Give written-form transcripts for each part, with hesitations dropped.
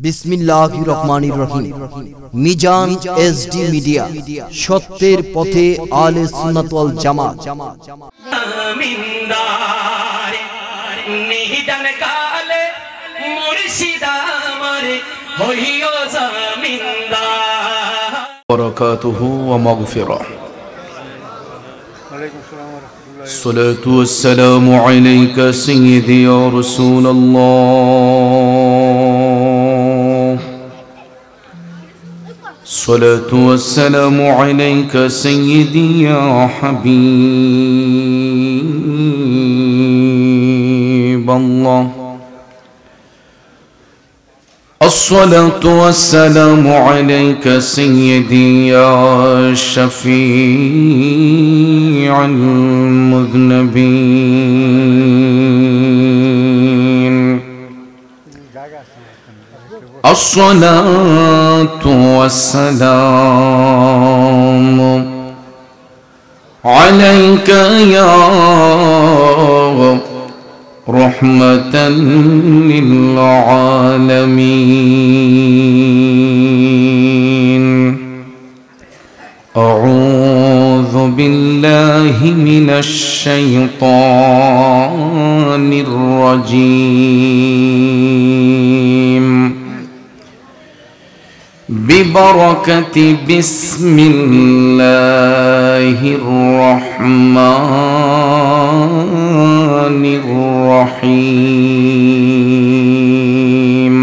বিসমিল্লাহির রহমানির রহিম। Mizan SD media, সত্যের পথে আলে সুন্নাত ওয়াল জামাত। নিহিদান কালে মুর্শিদ আমার হইও জামিনদার। বারাকাতুহু ওয়া মাগফিরাহ। الصلاة والسلام عليك سيدي يا رسول الله. الصلاة والسلام عليك سيدي يا حبيب الله. الصلاة والسلام عليك سيدي يا شفيع المذنبين. الصلاة والسلام عليك يا رحمة للعالمين. أعوذ بالله من الشيطان الرجيم. ببركة بسم الله الرحمن الرحيم.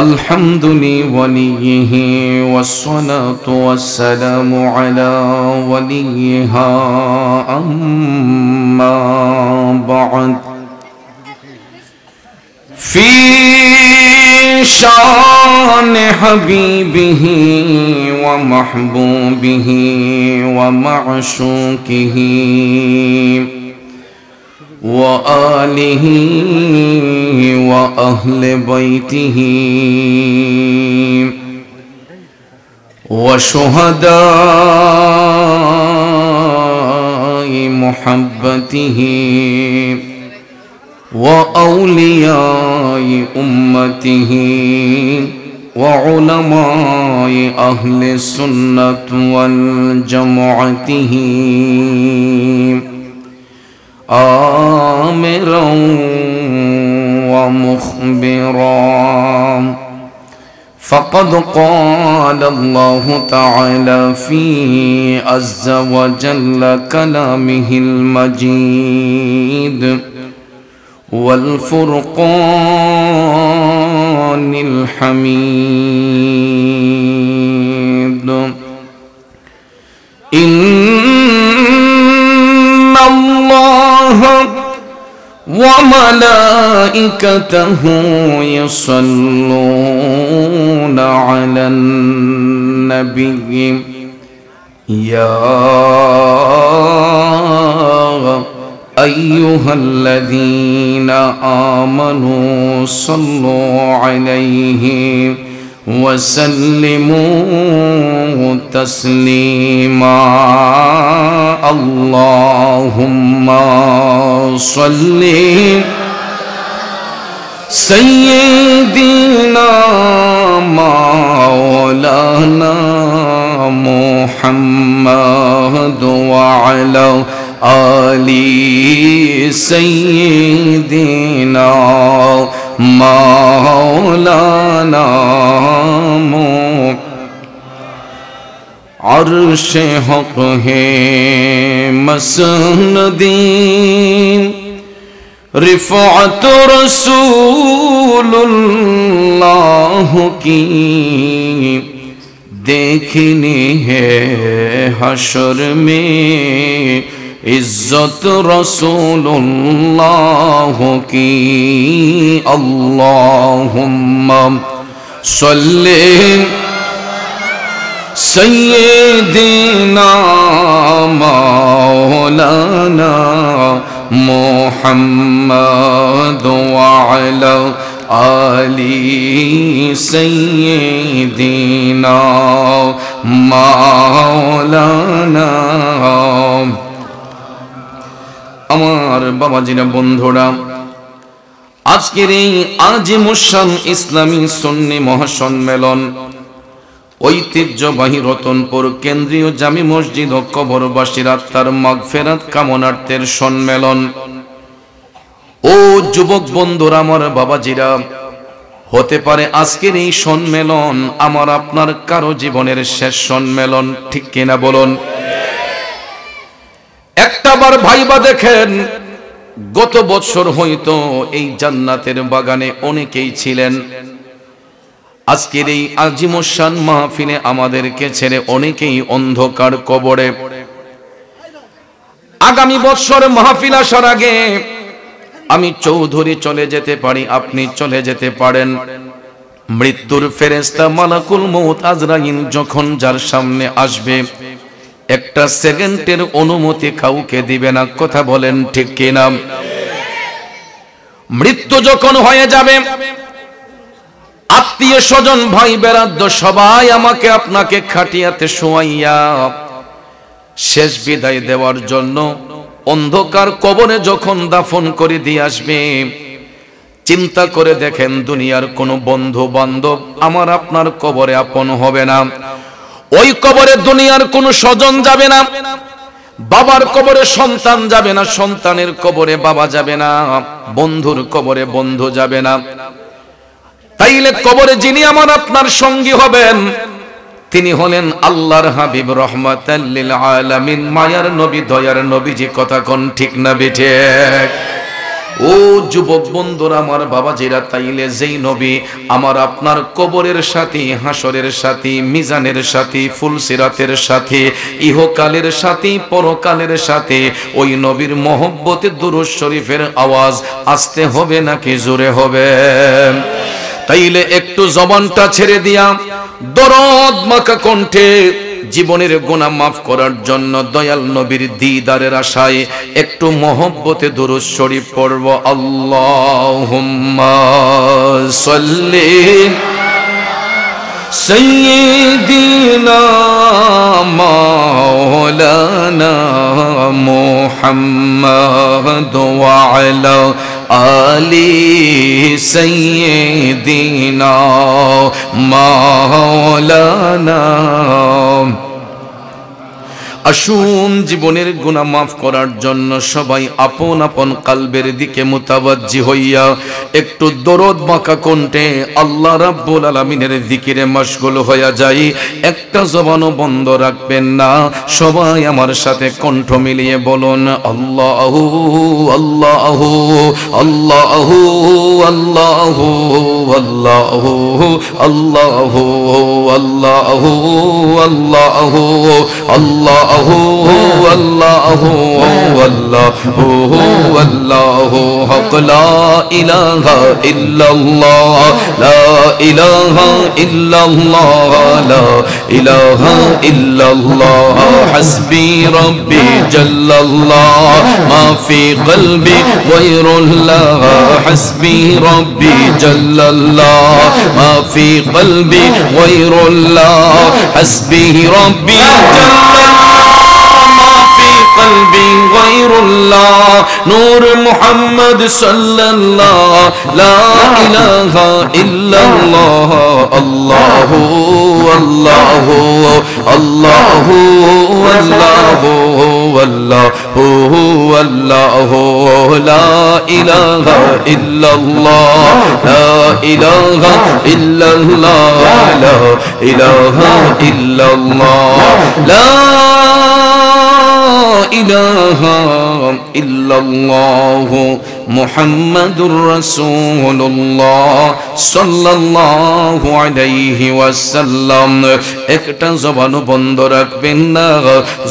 الحمد لوليه والصلاة والسلام على وليها. أما بعد، في شان حبيبه ومحبوبه ومعشوقه وآله وأهل بيته وشهداء محبته وأولياء أمته وعلماء أهل السنة والجماعته آمرا ومخبرا. فقد قال الله تعالى في عز وجل كلامه المجيد والفرقان الحميد. إن الله وملائكته يصلون على النبي. يا أيها الذين آمنوا صلوا عليه وسلموا تسليما. اللهم صل سيدنا مولانا محمد وعلى آل سيدنا مولانا عرش حق ہے مسندین. رفعت رسول اللہ کی دیکھنی ہے حشر میں. عزت رسول اللہ کی. اللہم صلی سیدنا مولانا محمد وعلى آل سیدنا مولانا. আমার বাবাজিরা বন্ধুরা আজকের এই আজিমুশান ইসলামী সুন্নি মহাসম্মেলন ঐতিহ্যবাহী রতনপুর কেন্দ্রীয় জামি মসজিদ ও কবরবাসীর আত্মার মাগফিরাত কামনার্থের সম্মেলন। ও যুবক বন্ধুরা, আমার বাবাজিরা, হতে পারে আজকের এই সম্মেলন আমার আপনার কারো জীবনের শেষ সম্মেলন, ঠিক কিনা বলুন? একটাবার ভাইবা দেখেন, গত বছর হয়তো এই জান্নাতের বাগানে অনেকেই ছিলেন, আজকের এই আজিমুশান মাহফিলে আমাদেরকে ছেড়ে অনেকেই অন্ধকার কবরে। আগামী বছর মাহফিল আসার আগে আমি চৌধুরী চলে যেতে পারি, আপনি চলে যেতে পারেন। মৃত্যুর ফেরেশতা মালাকুল মউত আজরাইল যখন যার সামনে আসবে, একটা সেকেন্ডের অনুমতি কাউকে দিবে না, কথা বলেন ঠিক কিনা? মৃত্যু যখন হয়ে যাবে, আত্মীয় স্বজন ভাই বেরাদ্দ সবাই আমাকে আপনাকে খাটিয়াতে শোয়াইয়া শেষ বিদায় দেওয়ার জন্য অন্ধকার কবরে যখন দাফন করে দিয়ে আসবে, চিন্তা করে দেখেন দুনিয়ার কোনো বন্ধু বান্ধব আমার আপনার কবরে আপন হবে না। ওই কবরে দুনিয়ার কোনো স্বজন যাবে না, বাবার কবরে সন্তান যাবে না, সন্তানের কবরে বাবা যাবে না, বন্ধুর কবরে বন্ধু যাবে না। তাইলে কবরে যিনি আমার আপনার সঙ্গী হবেন তিনি হলেন আল্লাহর হাবিব রহমাতাল লিল আলামিন, মায়ার নবী, দয়ার নবীজি, কথা কোন ঠিক না বেঠে? ও যুবক বন্ধুরা, আমার বাবাজিরা, তাইলে যেই নবী আমার আপনার কবরের সাথী, হাসরের সাথী, মিজানের সাথী, ফুলসিরাতের সাথী, ইহকালের সাথী, পরকালের সাথী, ওই নবীর মহব্বতে দুরূদ শরীফের আওয়াজ আসতে হবে নাকি জোরে হবে? তাইলে একটু জবানটা ছেড়ে দিয়া দরদ মাখা কণ্ঠে জীবনের গুনাহ মাফ করার জন্য দয়াল নবীর দিদারের আশায় একটু মহব্বতে দুরূদ শরীফ পড়ব। আল্লাহুম্মা সাল্লি সাইয়্যিদিনা মাওলানা মুহাম্মাদ ওয়া আলা আলি সাইয়্যিদিনা মাওলানা। আসুন জীবনের গুনাহ মাফ করার জন্য সবাই আপন আপন কালবের দিকে মুতাওয়াজ্জি হইয়া একটু দরদ মাখা কণ্ঠে আল্লাহ রাব্বুল আলামিনের জিকিরে মশগুল হইয়া যাই। একটা জবানও বন্ধ রাখবেন না, সবাই আমার সাথে কণ্ঠ মিলিয়ে বলুন আল্লাহু আল্লাহু আল্লাহু আল্লাহু আল্লাহু আল্লাহু আল্লাহু আল্লাহু আল্লাহ আল্লাহু আল্লাহু আল্লাহু হক লা ইলাহা ইল্লাল্লাহ লা ইলাহা ইল্লাল্লাহ লা ইলাহা ইল্লাল্লাহ হাসবি রব্বি জাল্লাল্লাহ মা ফি কলবি গায়রুল্লাহ হাসবি রব্বি জাল্লাল্লাহ মা ফি কলবি গায়রুল্লাহ হাসবি রব্বি জাল্লাল্লাহ قلبي غير الله نور محمد صلى الله لا إله إلا الله الله الله الله الله الله الله لا إله إلا الله لا إله إلا الله لا إله إلا الله لا إله إلا الله محمد رسول الله صلى الله عليه وسلم। একটা জবান বন্ধ রাখবেন না,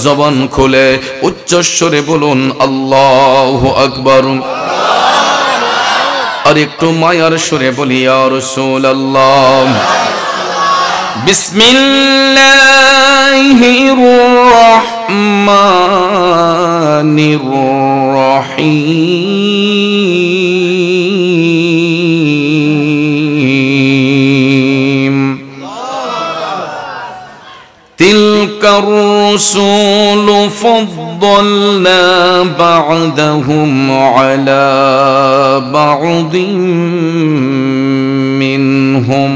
জবান খুলে উচ্চস্বরে বলুন আল্লাহু আকবার। আর একটু মায়ার সুরে বলি ইয়া রাসূলুল্লাহ। বিসমিল্লাহির রহমানির রহিম তিলকার الرسل فضلنا بعضهم على بعض منهم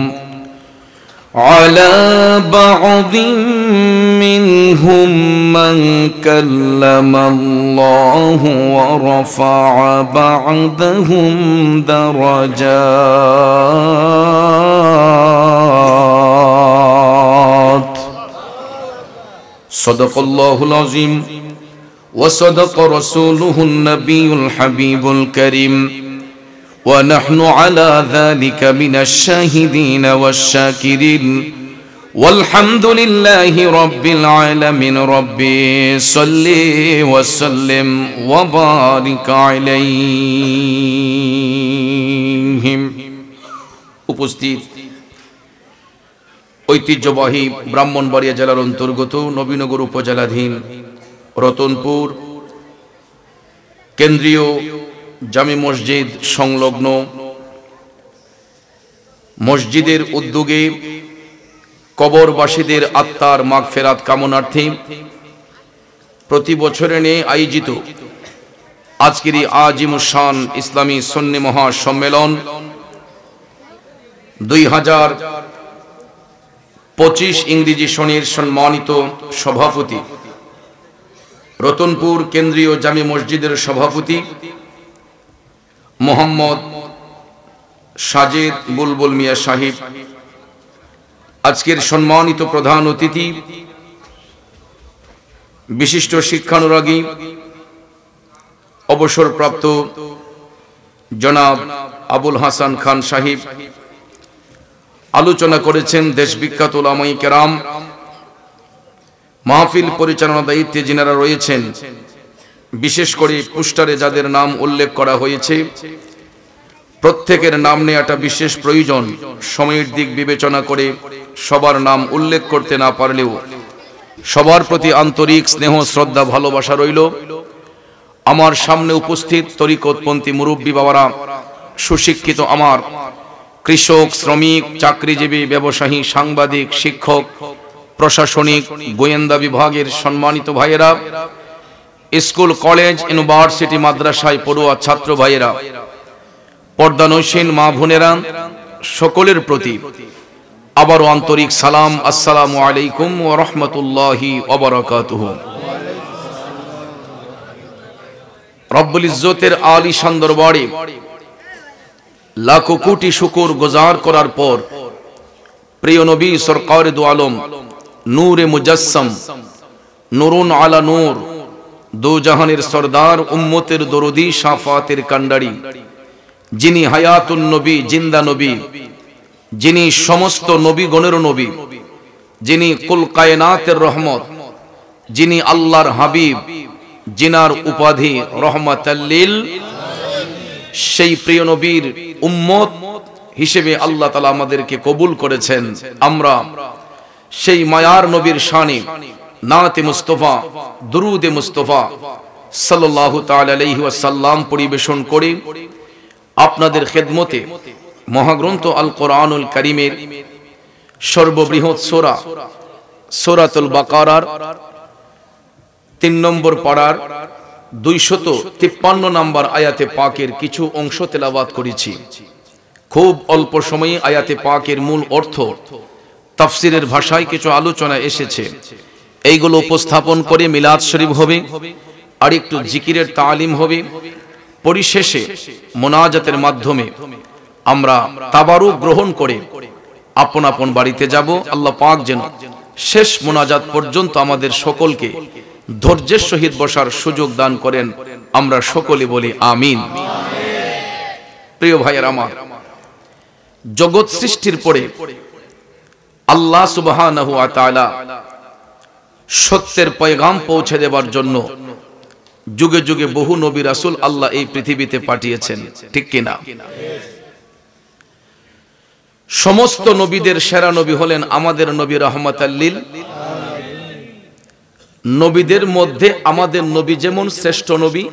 من كلم الله ورفع بعضهم درجات صدق الله العظيم وصدق رسوله النبي الحبيب الكريم ونحن على ذلك من الشاهدين والشاكرين والحمد لله رب العالمين ربي صل وسلم وبارك عليهم উপস্থিত ঐতিহ্যবাহী ব্রাহ্মণবাড়িয়া জেলার অন্তর্গত নবীনগর উপজেলাধীন রতনপুর কেন্দ্রীয় জামি মসজিদ সংলগ্ন মসজিদের উদ্যোগে কবরবাসীদের আত্মার মাগফিরাত কামনার্থে প্রতি বছরে নিয়ে আয়োজিত আজকের এই আজিমুস শান ইসলামী সুন্নি মহাসম্মেলন 2025 ইংরেজি সনের সম্মানিত সভাপতি রতনপুর কেন্দ্রীয় জামি মসজিদের সভাপতি মোহাম্মদ সাজেদ বুলবুল মিয়া সাহেব, আজকের সম্মানিত প্রধান অতিথি বিশিষ্ট শিক্ষানুরাগী অবসরপ্রাপ্ত জনাব আবুল হাসান খান সাহেব আলোচনা করেছেন। দেশবিখ্যাত উলামায়ে কেরাম, মাহফিল পরিচালনা দায়িত্বে যিনারা রয়েছেন, বিশেষ করে পোস্টারে যাদের নাম উল্লেখ করা হয়েছে প্রত্যেকের নাম নেওয়াটা বিশেষ প্রয়োজন। সময়ের দিক বিবেচনা করে সবার নাম উল্লেখ করতে না পারলেও সবার প্রতি আন্তরিক স্নেহ শ্রদ্ধা ভালোবাসা রইল। আমার সামনে উপস্থিত তরিকতপন্থী মুরব্বী বাবারা, সুশিক্ষিত আমার কৃষক, শ্রমিক, চাকরিজীবী, ব্যবসায়ী, সাংবাদিক, শিক্ষক, প্রশাসনিক, গোয়েন্দা বিভাগের সম্মানিত ভাইয়েরা, স্কুল, কলেজ, ইউনিভার্সিটি, মাদ্রাসায় পড়ুয়া ছাত্র ভাইয়েরা, পর্দানৈশীন মা বোনেরা, সকলের প্রতি আবারও আন্তরিক সালাম। আসসালামু আলাইকুম ওয়া রাহমাতুল্লাহি ওয়া বারাকাতুহু। রব্বুল ইজ্জতের আলিশান দরবারে লাখো কোটি শুকর গুজার করার পর প্রিয় নবী সরকারে দু আলম, নূরে মুজাসসাম, নূরুন আলা নূর, দো জাহানের সরদার, উম্মতের দরদি, শাফাতের কান্ডারি, যিনি হায়াতুন নবী, জিন্দা নবী, যিনি সমস্ত নবীগণের নবী, যিনি কুল কায়নাতের রহমত, যিনি আল্লাহর হাবিব, জিনার উপাধি রহমাতাল লিল, সেই প্রিয় নবীর উম্মত হিসেবে আল্লাহ তাআলা আমাদেরকে কবুল করেছেন। আমরা সেই মায়ার নবীর শানে নাতে মুস্তাফা, দুরুদে মুস্তাফা সাল্লাল্লাহু তাআলা আলাইহি ওয়াসাল্লাম পরিবেশন করে আপনাদের খেদমতে মহাগ্রন্থ আল কোরআনুল কারীমের সর্ববৃহৎ সূরা সূরাতুল বাকারার 3 নম্বর পারার 253 নম্বর আয়াতে পাকের কিছু অংশ তেলাওয়াত করেছি। খুব অল্প সময়ে আয়াতে পাকের মূল অর্থ, তাফসিরের ভাষায় কিছু আলোচনা এসেছে, এইগুলো উপস্থাপন করে মিলাদ শরীফ হবে, আর একটু জিকিরের তালিম হবে। পরিশেষে মোনাজাতের মাধ্যমে আমরা তাবারুক গ্রহণ করে আপন আপন বাড়িতে যাব। আল্লাহ পাক যেন শেষ মোনাজাত পর্যন্ত আমাদের সকলকে ধৈর্যের সহিত বসার সুযোগ দান করেন। আমরা সকলে বলি আমিন। প্রিয় ভাইয়ের আমার, জগৎ সৃষ্টির পরে আল্লাহ সুবহানাহু ওয়া তাআলা সত্যের পয়গাম পৌঁছে দেবার জন্য যুগে যুগে বহু নবী রাসূল আল্লাহ এই পৃথিবীতে পাঠিয়েছেন, ঠিক কিনা? সমস্ত নবীদের সেরা নবী হলেন আমাদের নবী রাহমাতাল লিল আলামিন। নবীদের মধ্যে আমাদের নবী যেমন শ্রেষ্ঠ নবী,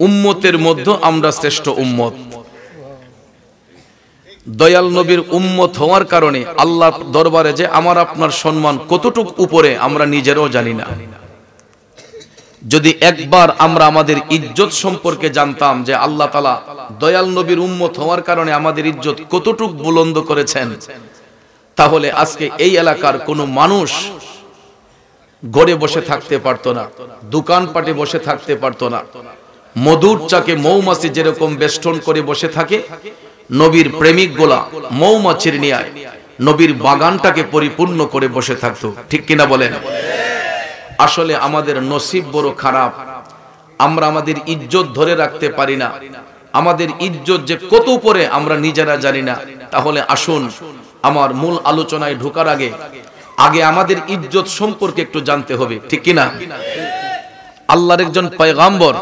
উম্মতের মধ্যে আমরা শ্রেষ্ঠ উম্মত। দয়াল নবীর উম্মত হওয়ার কারণে আল্লাহ দরবারে যে আমার আপনার সম্মান কতটুক উপরে আমরা নিজেরাও জানি না। যদি একবার আমরা আমাদের ইজ্জত সম্পর্কে জানতাম যে আল্লাহ তাআলা দয়াল নবীর উম্মত হওয়ার কারণে আমাদের ইজ্জত কতটুক বুলন্দ করেছেন, তাহলে আজকে এই এলাকার কোনো মানুষ ঘরে বসে থাকতে পারতো না, দোকানপাটে বসে থাকতে পারতো না। মধুর চাকে মৌমাছি যেরকম বেষ্টন করে বসে থাকে, নবীর প্রেমিক গোলা মৌমাছির নিয়ে নবীর বাগানটাকে পরিপূর্ণ করে বসে থাকতো। ঠিক কিনা বলেন? আসলে আমাদের নসিব বড় খারাপ, আমরা আমাদের ইজ্জত ধরে রাখতে পারি না। আমাদের ইজ্জত যে কত উপরে আমরা নিজেরা জানি না। তাহলে আসুন আমার মূল আলোচনায় ঢোকার আগে আমাদের ইজ্জত সম্পর্কে একটু জানতে হবে। ঠিক কিনা? আল্লাহর একজন পয়গাম্বর,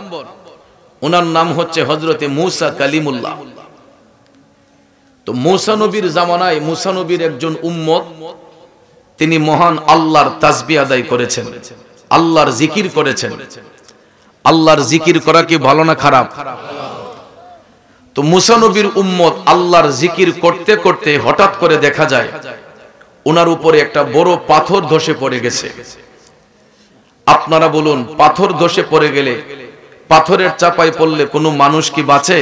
ওনার নাম হচ্ছে হযরতে মূসা কালিমুল্লাহ। তো মূসা নবীর জামানায় মূসা নবীর একজন উম্মত, তিনি মহান আল্লাহর তাসবিহ আদায় করেছেন, আল্লাহর জিকির করেছেন। আল্লাহর জিকির করা কি ভালো না খারাপ? তো মূসা নবীর উম্মত আল্লাহর জিকির করতে করতে হঠাৎ করে দেখা যায় ওনার উপরে একটা বড় পাথর ধসে পড়ে গেছে। আপনারা বলুন, পাথর ধসে পড়ে গেলে, পাথরের চাপায় পড়লে কোনো মানুষ কি বাঁচে?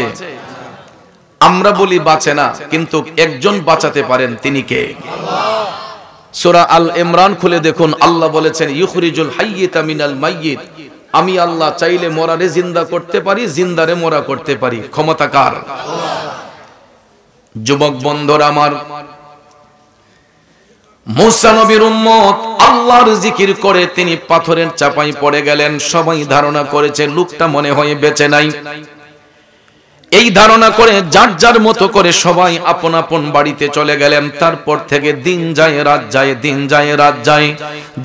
আমরা বলি বাঁচে না, কিন্তু একজন বাঁচাতে পারেন, তিনি কে? সূরা আল ইমরান খুলে দেখুন, আল্লাহ বলেছেন ইউখরিজুল হাইয়্যিতা মিনাল মাইয়্যিত। আমি আল্লাহ চাইলে মরারে জিন্দা করতে পারি, জিন্দারে মরা করতে পারি। ক্ষমতা কার? যুবক বন্ধুরা আমার, মূসা নবীর উম্মত আল্লাহর জিকির করে তিনি পাথরের চাপায় পড়ে গেলেন। সবাই ধারণা করেছে লোকটা মনে হয় বেঁচে নাই। এই ধারণা করে যার যার মতো করে সবাই আপন আপন বাড়িতে চলে গেলেন। তারপর থেকে দিন যায় রাত যায়, দিন যায় রাত যায়,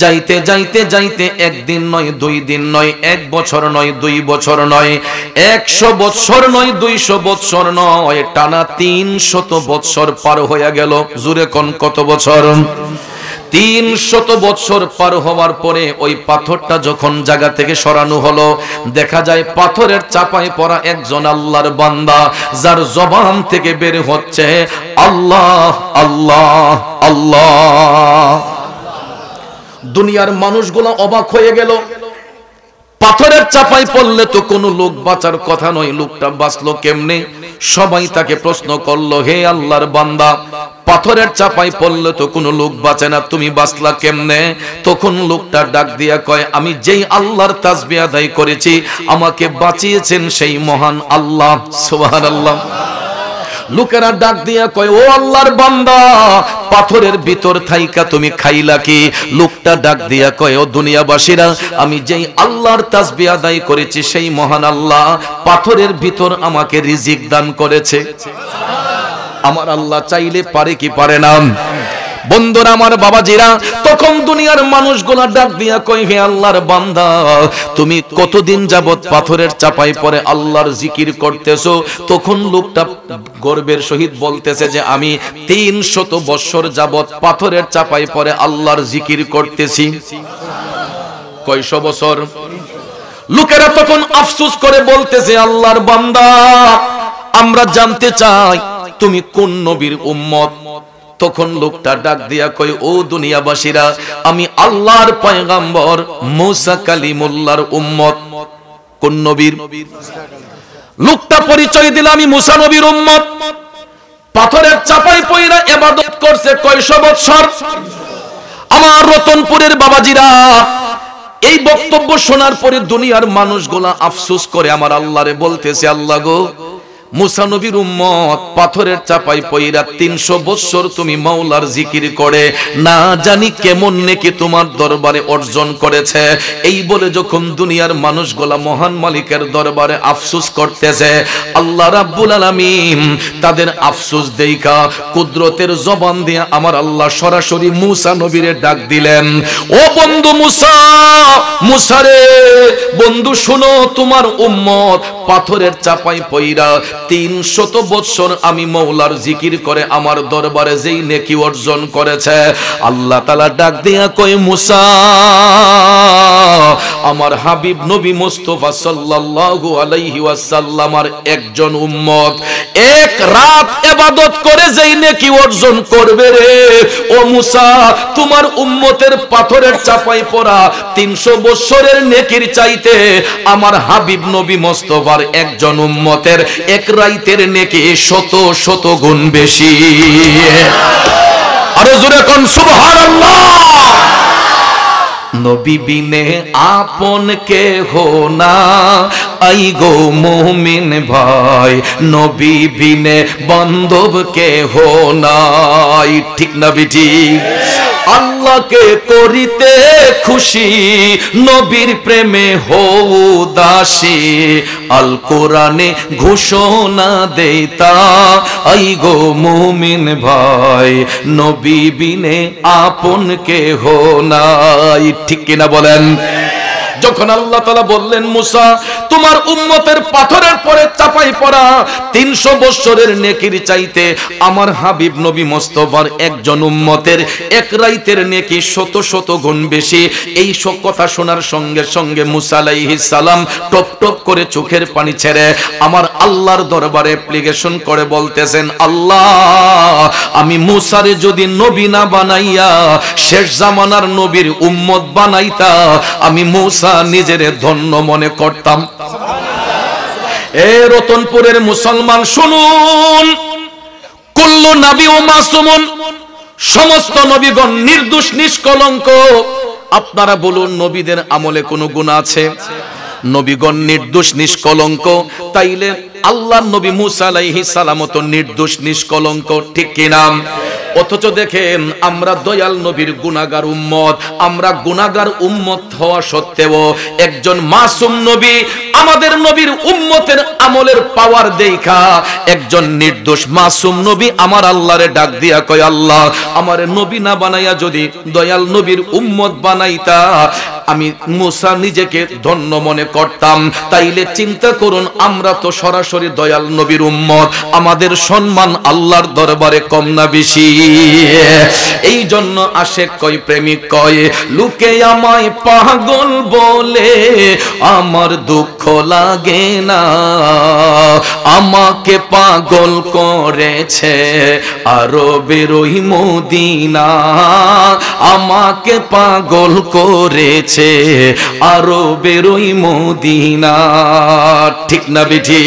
যাইতে যাইতে যাইতে একদিন নয়, 2 দিন নয়, 1 বছর নয়, 2 বছর নয়, 100 বছর নয়, 200 বছর নয়, টানা 300 বছর পার হয়ে গেল। জুরে কোন কত বছর? 300 বছর পার হওয়ার পরে ওই পাথরটা যখন জায়গা থেকে সরানো হলো, দেখা যায় পাথরের চাপায় পড়া একজন আল্লাহর বান্দা, যার জবান থেকে বের হচ্ছে আল্লাহ আল্লাহ আল্লাহ। দুনিয়ার মানুষগুলো অবাক হয়ে গেল। পাথরের চাপায় পড়লে তো কোনো লোক বাঁচার কথা নয়, লোকটা বাঁচলো কেমনে? সবাই তাকে প্রশ্ন করলো, হে আল্লাহর বান্দা, পাথরের চাপায় পড়লে তো কোনো লোক বাঁচে না, তুমি বাঁচলা কেমনে? তখন লোকটা ডাক দিয়া কয়, আমি যেই আল্লাহর তাসবিহ আদায় করেছি, আমাকে বাঁচিয়েছেন সেই মহান আল্লাহ। সুবহানাল্লাহ। লোকেরা ডাক দিয়া কয়, ও আল্লাহর বান্দা, পাথরের ভিতর থাইকা তুমি খাইলা কি? লোকটা ডাক দিয়া কয়, ও দুনিয়াবাসীরা, আমি যেই আল্লাহর তাসবিহ আদায় করেছি সেই মহান আল্লাহ পাথরের ভিতর আমাকে রিজিক দান করেছে। আমার আল্লাহ চাইলে পারে কি পারে না? বন্ধুরা আমার, বাবাজিরা, তখন দুনিয়ার মানুষগুলা ডাক দিয়া কয়, হে আল্লাহর বান্দা, তুমি কতদিন যাবত পাথরের চাপায় পড়ে আল্লাহর জিকির করতেছো? তখন লোকটা গর্বের সহিত বলতেছে যে আমি 300 বছর যাবত পাথরের চাপায় পড়ে আল্লাহর জিকির করতেছি। কয়শো বছর? লোকেরা তখন আফসোস করে বলতেছে, আল্লাহর বান্দা, আমরা জানতে চাই তুমি কোন নবীর উম্মত? তখন লোকটা ডাক দিয়া কয়, ও দুনিয়াবাসীরা, আমি আল্লাহর পয়গাম্বর মূসা কালিমুল্লাহর উম্মত। কোন নবীর? লোকটা পরিচয় দিল, আমি মূসা নবীর উম্মত। পাথরের চাপায় পয়রা ইবাদত করছে কয়শো বছর। আমার রতনপুরের বাবাজিরা, এই বক্তব্য শোনার পরে দুনিয়ার মানুষগুলা আফসোস করে আমার আল্লাহরে বলতেছে, আল্লাহ গো, মূসা নবীর উম্মত পাথরের চাপায় পয়রা 300 বছর তুমি মাওলার জিকির করে না জানি কেমন নেকি তোমার দরবারে অর্জন করেছে। এই বলে যখন দুনিয়ার মানুষগুলা মহান মালিকের দরবারে আফসোস করতেছে, আল্লাহ রাব্বুল আলামিন তাদের আফসোস দেইখা কুদরতের জবান দিয়ে আমার আল্লাহ সরাসরি মূসা নবীরে ডাক দিলেন, ও বন্ধু মূসা, মূসা রে বন্ধু, শোনো, তোমার উম্মত পাথরের চাপায় পয়রা 300 বছর আমি মওলার জিকির করে আমার দরবারে যেই নেকি অর্জন করেছে, আল্লাহ তাআলা ডাক দিয়া কই মুসা আমার হাবিব নবী মুস্তাফা সাল্লাল্লাহু আলাইহি ওয়াসাল্লামের একজন উম্মত এক রাত ইবাদত করে যেই নেকি অর্জন করবে রে ও মুসা, তোমার উম্মতের পাথরের চাপাই পড়া 300 বছরের নেকির চাইতে আমার হাবিব নবী মুস্তাফার একজন উম্মতের এক রাতের নেকি শত শত গুণ বেশি। আরো জোরে কোন সুবহানাল্লাহ। নবী বিনে আপন কেহ না আই গো মুমিন ভাই, নবী বিনে বান্ধব কেহ নাই, ঠিক না বিটি? আল্লাহকে করিতে খুশি নবীর প্রেমে হও দাসী, আল কোরআনে ঘোষণা দেতা আই গো মুমিন ভাই, নবী বিনে আপন কেহ নাই, ঠিক কিনা বলেন? যখন আল্লাহ তাআলা বললেন মুসা তোমার উম্মতের পাথরের পরে চাপাই পড়া 300 বছরের নেকির চাইতে আমার হাবিব নবী মুস্তাফার একজন উম্মতের এক রাতের নেকি শত শত গুণ বেশি, এই সব কথা শোনার সঙ্গে সঙ্গে মুসা আলাইহিস সালাম টপ টপ করে চোখের পানি ছেড়ে আমার আল্লাহর দরবারে অ্যাপ্লিকেশন করে বলতেছেন, আল্লাহ আমি মুসারে যদি নবী না বানাইয়া শেষ জামানার নবীর উম্মত বানাইতা, আমি মুসা নিজের ধন্য মনে করতাম। এ রতনপুরের মুসলমান শুনুন, কুল্লু নবী ও মাসুমুন, সমস্ত নবীগণ নির্দোষ নিষ্কলঙ্ক। আপনারা বলুন নবীদের আমলে কোনো গুনাহ আছে? নবীগণ নির্দোষ নিষ্কলঙ্ক, তাইলে আল্লাহর নবী মুসা আলাইহিস সালাম তো নির্দোষ নিষ্কলঙ্ক, ঠিক কিনা? অথচ দেখেন আমরা দয়াল নবীর গুনাহগার উম্মত, আমরা গুনাহগার উম্মত হওয়া সত্ত্বেও একজন মাসুম নবী আমাদের নবীর উম্মতের আমলের পাওয়ার দেখা একজন নির্দোষ মাসুম নবী আমার আল্লাহরে ডাক দিয়া কয়, আল্লাহ আমার নবী না বানাইয়া যদি দয়াল নবীর উম্মত বানাইতা, আমি মুসা নিজেকে ধন্য মনে করতাম। তাইলে চিন্তা করুন আমরা তো সরাসরি দয়াল নবীর উম্মত, আমাদের সম্মান আল্লাহর দরবারে কম না বেশি? এই জন্য আশেক কয় প্রেমিক কয়, লোকে আমায় পাগল বলে আমার দুঃখ লাগে না, আমাকে পাগল করেছে আরবের ওই মদিনা, আমাকে পাগল করেছে আরবের ওই মদিনা, ঠিক না বেঠি?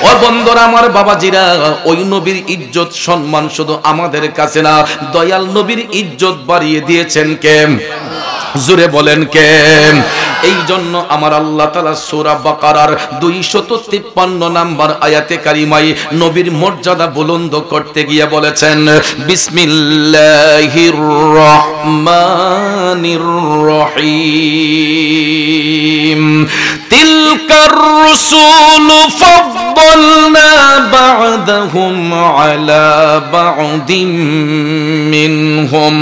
ও বন্ধুরা আমার বাবাজিরা, ওই নবীর ইজ্জত সম্মান শুধু আমাদের কাছে না, দয়াল নবীর ইজ্জত বাড়িয়ে দিয়েছেন কে? জোরে বলেন কে? এই জন্য আমার আল্লাহ তাআলা সূরা বাকারার 253 নম্বর আয়াতে কারিমায় নবীর মর্যাদা বুলন্দ করতে গিয়ে বলেছেন, বিসমিল্লাহির রহমানির রহিম, তিলকার রুসুলু ফাদ্দালনা বা'দাহুম আলা বা'দিম মিনহুম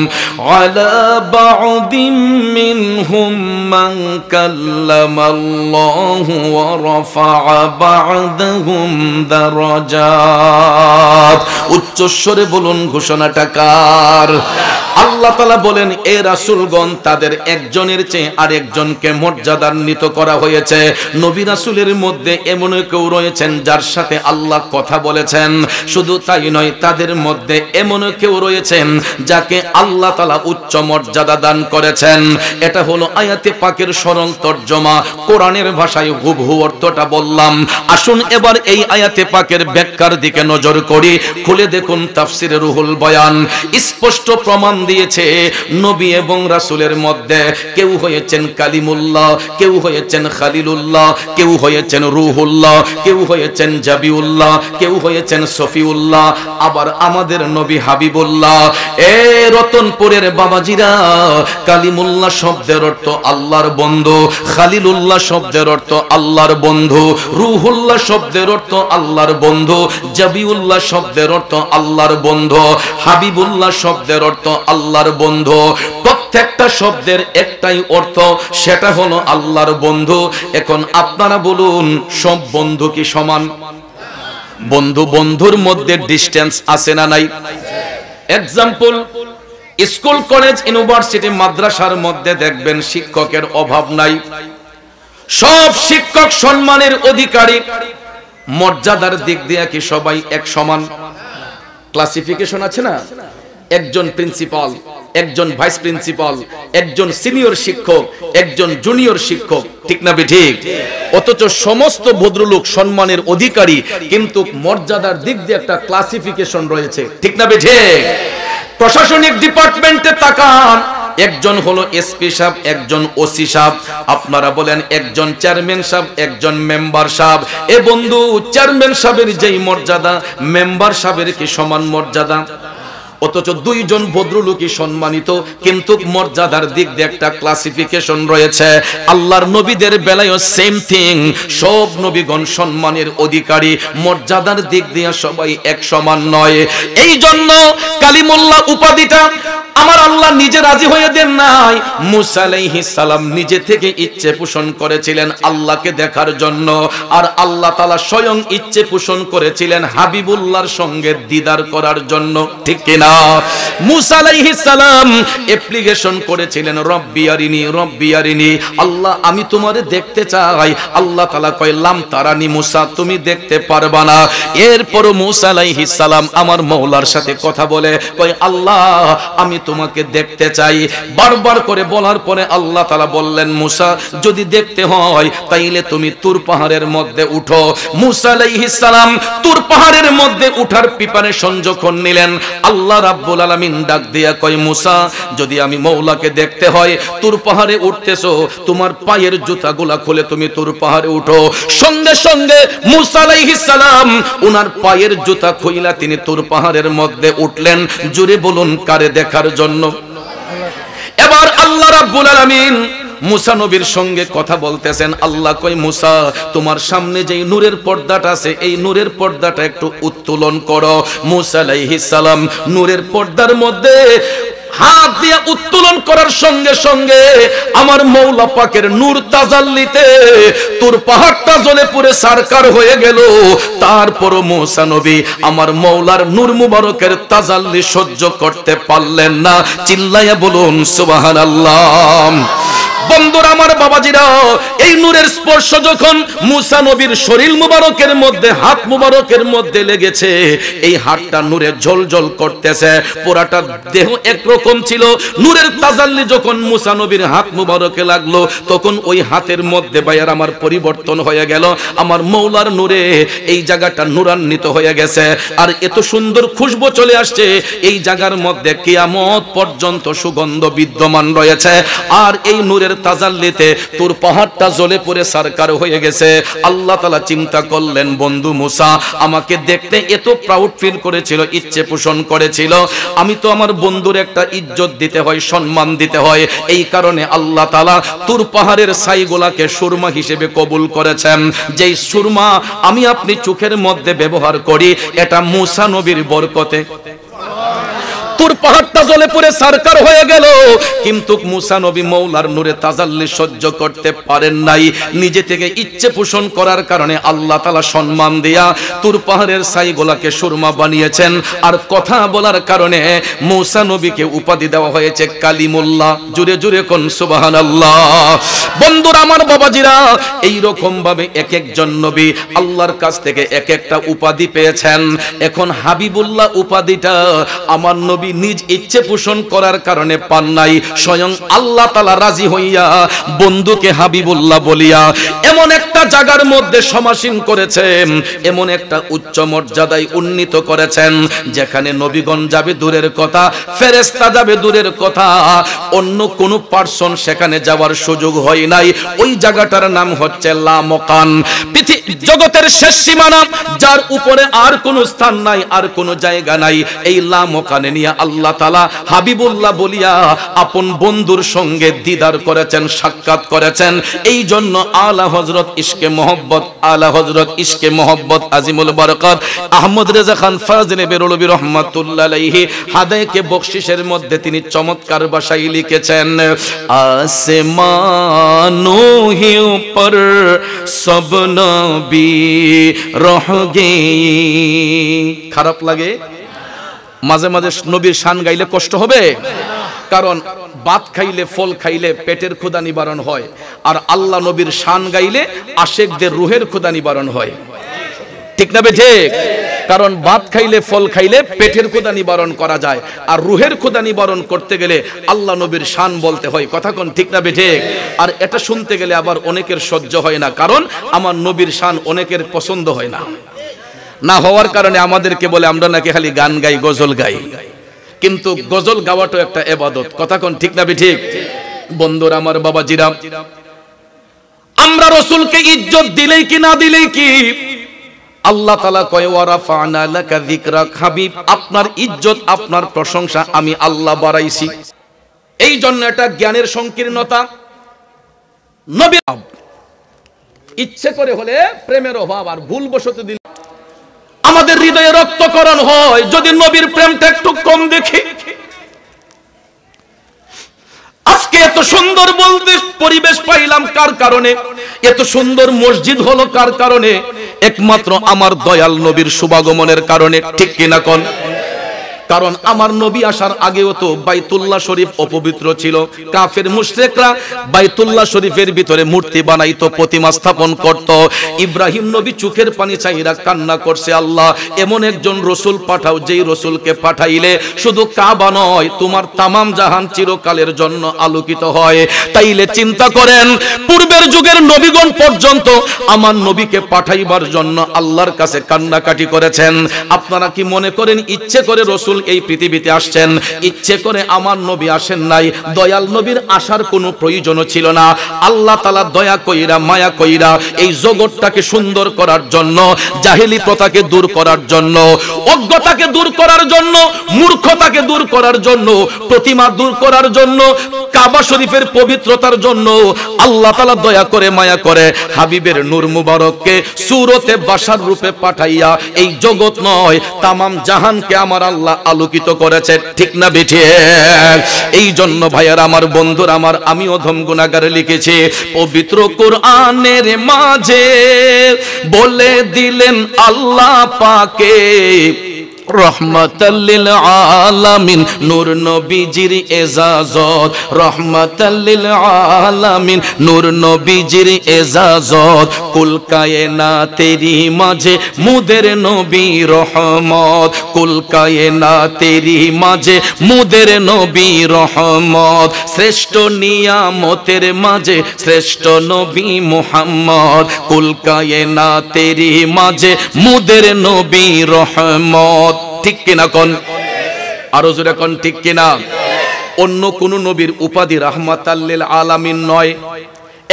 আলা বা'দিম মিনহুম মান কাল্লামাল্লাহু ওয়া রাফা'a বা'দাহুম দারাজাত। উচ্চস্বরে বলুন ঘোষণাটা কার? আল্লাহ তাআলা বলেন, এ রাসূলগণ তাদের একজনের চেয়ে আরেকজনকে মর্যাদান্বিত করা হয়েছে। নবী রাসূলের মধ্যে এমন কেউ রয়েছেন যার সাথে আল্লাহ কথা বলেছেন, শুধু তাই নয় তাদের মধ্যে এমন কেউ রয়েছেন যাকে আল্লাহ তাআলা উচ্চ মর্যাদা দান করেছেন। এটা হলো আয়াতে পাকের সরল তরজমা, কোরআনের ভাষায় হুবহু অর্থটা বললাম। আসুন এবার এই আয়াতে পাকের ব্যাখ্যার দিকে নজর করি। খুলে দেখুন তাফসিরে রুহুল বয়ান, স্পষ্ট প্রমাণ দিয়েছে নবী এবং রাসূলের মধ্যে কেউ হয়েছেন কালিমুল্লাহ, কেউ হয়েছেন খালিলুল্লাহ, কেউ হয়েছেন রুহুল্লাহ, কেউ হয়েছেন জাবিউল্লাহ, কেউ হয়েছেন সফিউল্লাহ, আবার আমাদের নবী হাবিবুল্লাহ। এ রতনপুরের বাবাজিরা, কালিমুল্লাহ শব্দের অর্থ আল্লাহর বন্ধু, খালিলুল্লাহ শব্দের অর্থ আল্লাহর বন্ধু, রুহুল্লাহ শব্দের অর্থ আল্লাহর বন্ধু, জাবিউল্লাহ শব্দের অর্থ আল্লাহর বন্ধু, হাবিবুল্লাহ শব্দের অর্থ আল্লাহর বন্ধু। প্রত্যেকটা শব্দের একটাই অর্থ, সেটা হলো আল্লাহর বন্ধু। এখন আপনারা বলুন, সব বন্ধু কি সমান? বন্ধু বন্ধুর মধ্যে ডিস্টেন্স আছে না নাই? এক্সাম্পল, স্কুল কলেজ ইউনিভার্সিটি মাদ্রাসার মধ্যে দেখবেন শিক্ষকের অভাব নাই, সব শিক্ষক সম্মানের অধিকারী। মর্যাদার দিক দিয়ে কি সবাই এক সমান? ক্লাসিফিকেশন আছে না, একজন প্রিন্সিপাল, একজন ভাইস প্রিন্সিপাল, একজন সিনিয়র শিক্ষক, একজন জুনিয়র শিক্ষক, ঠিক না ঠিক? অথচ সমস্ত ভদ্রলোক সম্মানের অধিকারী, কিন্তু মর্যাদার দিক দিয়ে একটা ক্লাসিফিকেশন রয়েছে, ঠিক না ঠিক? প্রশাসনিক ডিপার্টমেন্টে তাকান, একজন হলো এসপি সাহেব, একজন ওসি সাহেব, আপনারা বলেন একজন চেয়ারম্যান সাহেব, একজন মেম্বার সাহেব। এ বন্ধু, চেয়ারম্যান সাহেবের যেই মর্যাদা, মেম্বার সাহেবের কি সমান মর্যাদা? অথচ দুইজন ভদ্রলোকই সম্মানিত, কিন্তু মর্যাদার দিক দিয়ে একটা ক্লাসিফিকেশন রয়েছে। আল্লাহর নবীদের বেলায়ও সেম থিং, সব নবীগণ সম্মানের অধিকারী, মর্যাদার দিক দিয়ে সবাই এক সমান নয়। এই জন্য কালিমুল্লাহ উপাধিটা আমার আল্লাহ নিজে রাজি হয়ে দেন নাই। মুসা আলাইহিস সালাম নিজে থেকে ইচ্ছে পোষণ করেছিলেন আল্লাহকে দেখার জন্য, আর আল্লাহ তাআলা স্বয়ং ইচ্ছে পোষণ করেছিলেন হাবিবুল্লাহর সঙ্গে দিদার করার জন্য, ঠিক কিনা? মুসা আলাইহিস সালাম অ্যাপ্লিকেশন করেছিলেন, রব্বি আরিনি, রব্বি আরিনি, আল্লাহ আমি তোমারে দেখতে চাই। আল্লাহ তাআলা কয়, লাম তারানি মুসা, তুমি দেখতে পারবা না। এরপর মুসা আলাইহিস সালাম আমার মওলার সাথে কথা বলে কয়, আল্লাহ আমি তোমাকে দেখতে চাই। বারবার করে বলার পরে আল্লাহ তাআলা বললেন, মুসা যদি দেখতে হয় তাইলে তুমি তুর পাহাড়ের মধ্যে উঠো। মুসা আলাইহিস সালাম তুর পাহাড়ের মধ্যে উঠার প্রিপারেশন যখন নিলেন, আল্লাহ রাব্বুল আলামিন ডাক দিয়া কয়, মুসা যদি আমি মওলাকে দেখতে হয়, তুর পাহাড়ে উঠতেছো, তোমার পায়ের জুতাগুলা খুলে তুমি তুর পাহাড়ে উঠো। সঙ্গে সঙ্গে মুসা আলাইহিস সালাম ওনার পায়ের জুতা খুইলা তিনি তুর পাহাড়ের মধ্যে উঠলেন। জোরে বলুন, কারে দেখার জন্য? এবার আল্লাহ রাব্বুল আলামিন মুসা নবীর সঙ্গে কথা বলতেছেন। আল্লাহ কয়, মুসা তোমার সামনে যেই নূরের পর্দাটা আছে, এই নূরের পর্দাটা একটু উত্তোলন করো। মুসা আলাইহিস সালাম নূরের পর্দার মধ্যে হাত দিয়ে উত্তোলন করার সঙ্গে সঙ্গে আমার মওলা পাকের নূর তাজাল্লিতে তুর পাহাড়টা জ্বলে পুড়ে সারকার হয়ে গেল। তারপর মুসা নবী আমার মওলার নূর মুবারকের তাজাল্লি সহ্য করতে পারলেন না। চিল্লাইয়া বলুন সুবহানাল্লাহ। বন্ধুরা আমার, বাবাজিরা, এই নূরের স্পর্শ যখন মুসা নবীর শরীর মুবারকের মধ্যে, হাত মুবারকের মধ্যে লেগেছে, এই হাতটা নূরে ঝলঝল করতেছে, পুরাটা দেহ একরকম ছিল। নূরের তাজাল্লি যখন মুসা নবীর হাত মুবারকে লাগলো, তখন ওই হাতের মধ্যে ভাইয়ার আমার পরিবর্তন হয়ে গেল। আমার মওলার নূরে এই জায়গাটা নূরান্বিত হয়ে গেছে, আর এত সুন্দর খুশবু চলে আসছে, এই জায়গার মধ্যে কিয়ামত পর্যন্ত সুগন্ধ বিদ্যমান রয়েছে। আর এই নূরের তাজাল্লিতে তোর পাহাড়টা জ্বলে পড়ে সারকার হয়ে গেছে। আল্লাহ তাআলা চিন্তা করলেন, বন্ধু মুসা আমাকে দেখতে এত প্রাউড ফিল করেছিল, ইচ্ছে পোষণ করেছিল, আমি তো আমার বন্ধুর একটা ইজ্জত দিতে হয়, সম্মান দিতে হয়। এই কারণে আল্লাহ তাআলা তোর পাহাড়ের ছাইগুলাকে সুরমা হিসেবে কবুল করেছেন। যেই সুরমা আমি আপনি চোখের মধ্যে ব্যবহার করি, এটা মুসা নবীর বরকতে তুর পাহাড়টা জ্বলে পড়ে সারকার হয়ে গেল। কিন্তু মুসা নবী মওলার নূরে তাজাল্লি সহ্য করতে পারেন নাই। নিজে থেকে ইচ্ছে পোষণ করার কারণে আল্লাহ তাআলা সম্মান দিয়া তুর পাহাড়ের ছাইগুলাকে সুরমা বানিয়েছেন। আর কথা বলার কারণে মুসা নবীকে উপাধি দেওয়া হয়েছে কালিমুল্লাহ। জোরে জোরে কোন সুবহানাল্লাহ। বন্ধুরা আমার, বাবাজিরা, এই রকম ভাবে এক একজন নবী আল্লাহর কাছ থেকে এক একটা উপাধি পেয়েছেন। এখন হাবিবুল্লাহ উপাধিটা আমার নবী নিজ ইচ্ছে পোষণ করার কারণে পান নাই, স্বয়ং আল্লাহ তাআলা রাজি হইয়া বন্ধুকে হাবিবুল্লাহ বলিয়া এমন একটা জায়গার মধ্যে সমাসীন করেছেন, এমন একটা উচ্চ মর্যাদায় উন্নীত করেছেন, যেখানে নবীগণ যাবে দূরের কথা, ফেরেশতা যাবে দূরের কথা, অন্য কোন পার্সন সেখানে যাওয়ার সুযোগ হয় নাই। ওই জায়গাটার নাম হচ্ছে লামকান, জগতের শেষ সীমানা, যার উপরে আর কোন স্থান নাই, আর কোন জায়গা নাই। এই লামকানে নিয়ে আল্লাহ তাআলা হাবিবুল্লাহ বলিয়া আপন বন্ধুর সঙ্গে দিদার করেছেন, সাক্ষাৎ করেছেন। এই জন্য আলা হযরত ইশকে মোহব্বত, আলা হযরত ইশকে মোহব্বত আজিমুল বরকত আহমদ রেজা খান ফাজিলে বেরলভী রহমাতুল্লাহ আলাইহি হাদায়াকে বখশিশের মধ্যে তিনি চমৎকার ভাষায় লিখেছেন, আসমানো হি উপর সব নবী রহ গে। খারাপ লাগে? মাঝে মাঝে নবীর শান গাইলে কষ্ট হবে, কারণ ভাত খাইলে ফল খাইলে পেটের ক্ষুধা নিবারণ হয়, আর আল্লাহ নবীর শান গাইলে আশেকদের রুহের ক্ষুধা নিবারণ হয়। ঠিক না ঠিক? কারণ ভাত খাইলে ফল খাইলে পেটের ক্ষুধা নিবারণ করা যায়, আর রুহের ক্ষুধা নিবারণ করতে গেলে আল্লাহ নবীর শান বলতে হয়। কথা কোন ঠিক না ঠিক? আর এটা শুনতে গেলে আবার অনেকের সহ্য হয় না, কারণ আমার নবীর শান অনেকের পছন্দ হয় না, না হওয়ার কারণে আমাদেরকে বলে আমরা নাকি খালি গান গাই, গজল গাই। কিন্তু গজল গাওয়াটাও একটা ইবাদত। কথা কোন ঠিক না ঠিক? বন্ধুরা আমার, বাবাজিরা, আমরা রাসূলকে ইজ্জত দিলেই কি না দিলেই কি? আল্লাহ তাআলা কয় ওয়া রাফা'না লাকা যিকরাক, হাবিব আপনার ইজ্জত আপনার প্রশংসা আমি আল্লাহ বাড়াইছি। এই জন্য এটা জ্ঞানের সংকীর্ণতা। নবী ইচ্ছে করে হলে প্রেমের অভাব আর ভুলবশত দিলে আমাদের হৃদয়ে রক্তকরণ হয় যদি নবীর প্রেমটা একটু কম দেখি। আজকে এত সুন্দর বলতে পরিবেশ পাইলাম কার কারণে? এত সুন্দর মসজিদ হলো কার কারণে? একমাত্র আমার দয়াল নবীর শুভাগমনের কারণে। ঠিক কিনা কোন? কারণ আমার নবী আসার আগেও তো বাইতুল্লাহ শরীফ অপবিত্র ছিল। কাফের মুশরিকরা বাইতুল্লাহ শরীফের ভিতরে মূর্তি বানাইতো, প্রতিমা স্থাপন করত। ইব্রাহিম নবী চোখের পানি চাইরা কান্না করছে, আল্লাহ এমন একজন রসুল পাঠাও যেই রসুলকে পাঠাইলে শুধু কাবা নয় তোমার তামাম জাহান চিরকালের জন্য আলোকিত হয়। তাইলে চিন্তা করেন, পূর্বের যুগের নবীগণ পর্যন্ত আমার নবীকে পাঠাইবার জন্য আল্লাহর কাছে কান্নাকাটি করেছেন। আপনারা কি মনে করেন ইচ্ছে করে রসুল এই পৃথিবীতে আসছেন? ইচ্ছে করে আমার নবী আসেন নাই। দয়াল নবীর আসার কোনো প্রয়োজনও ছিল না। আল্লাহ তাআলা দয়া কইরা মায়া কইরা এই জগৎটাকে সুন্দর করার জন্য, জাহেলি প্রথাকে দূর করার জন্য, অজ্ঞতাকে দূর করার জন্য, মূর্খতাকে দূর করার জন্য, প্রতিমা দূর করার জন্য, কাবা শরীফের পবিত্রতার জন্য আল্লাহ তাআলা দয়া করে মায়া করে হাবিবের নূর মুবারককে সূরতে বাশার রূপে পাঠাইয়া এই জগৎ নয় তামাম জাহানকে আমার আল্লাহ আলোকিত করেছে। ঠিক না বেঠিক? এই জন্য ভাইয়ার আমার, বন্ধুর আমার, আমি অধম গুনাহগার লিখেছি পবিত্র কোরআনের মাঝে বলে দিলেন আল্লাহ পাকে রহমাতাল লিল আলামিন নূর নবীজির এজাজত, রহমাতাল লিল আলামিন নূর নবীজির এজাজত, কুল কায়নাতেরি মাঝে মুদের নবী রহমত, কুল কায়নাতেরি মাঝে মুদের নবী রহমত, শ্রেষ্ঠ নিয়ামতের মাঝে শ্রেষ্ঠ নবী মুহাম্মদ, কুল কায়নাতেরি মাঝে মুদের নবী রহমত। ঠিক কিনা কোন? আরো জোরে কোন ঠিক কিনা? অন্য কোন নবীর উপাধি রাহমাতাল লিল আলামিন নয়,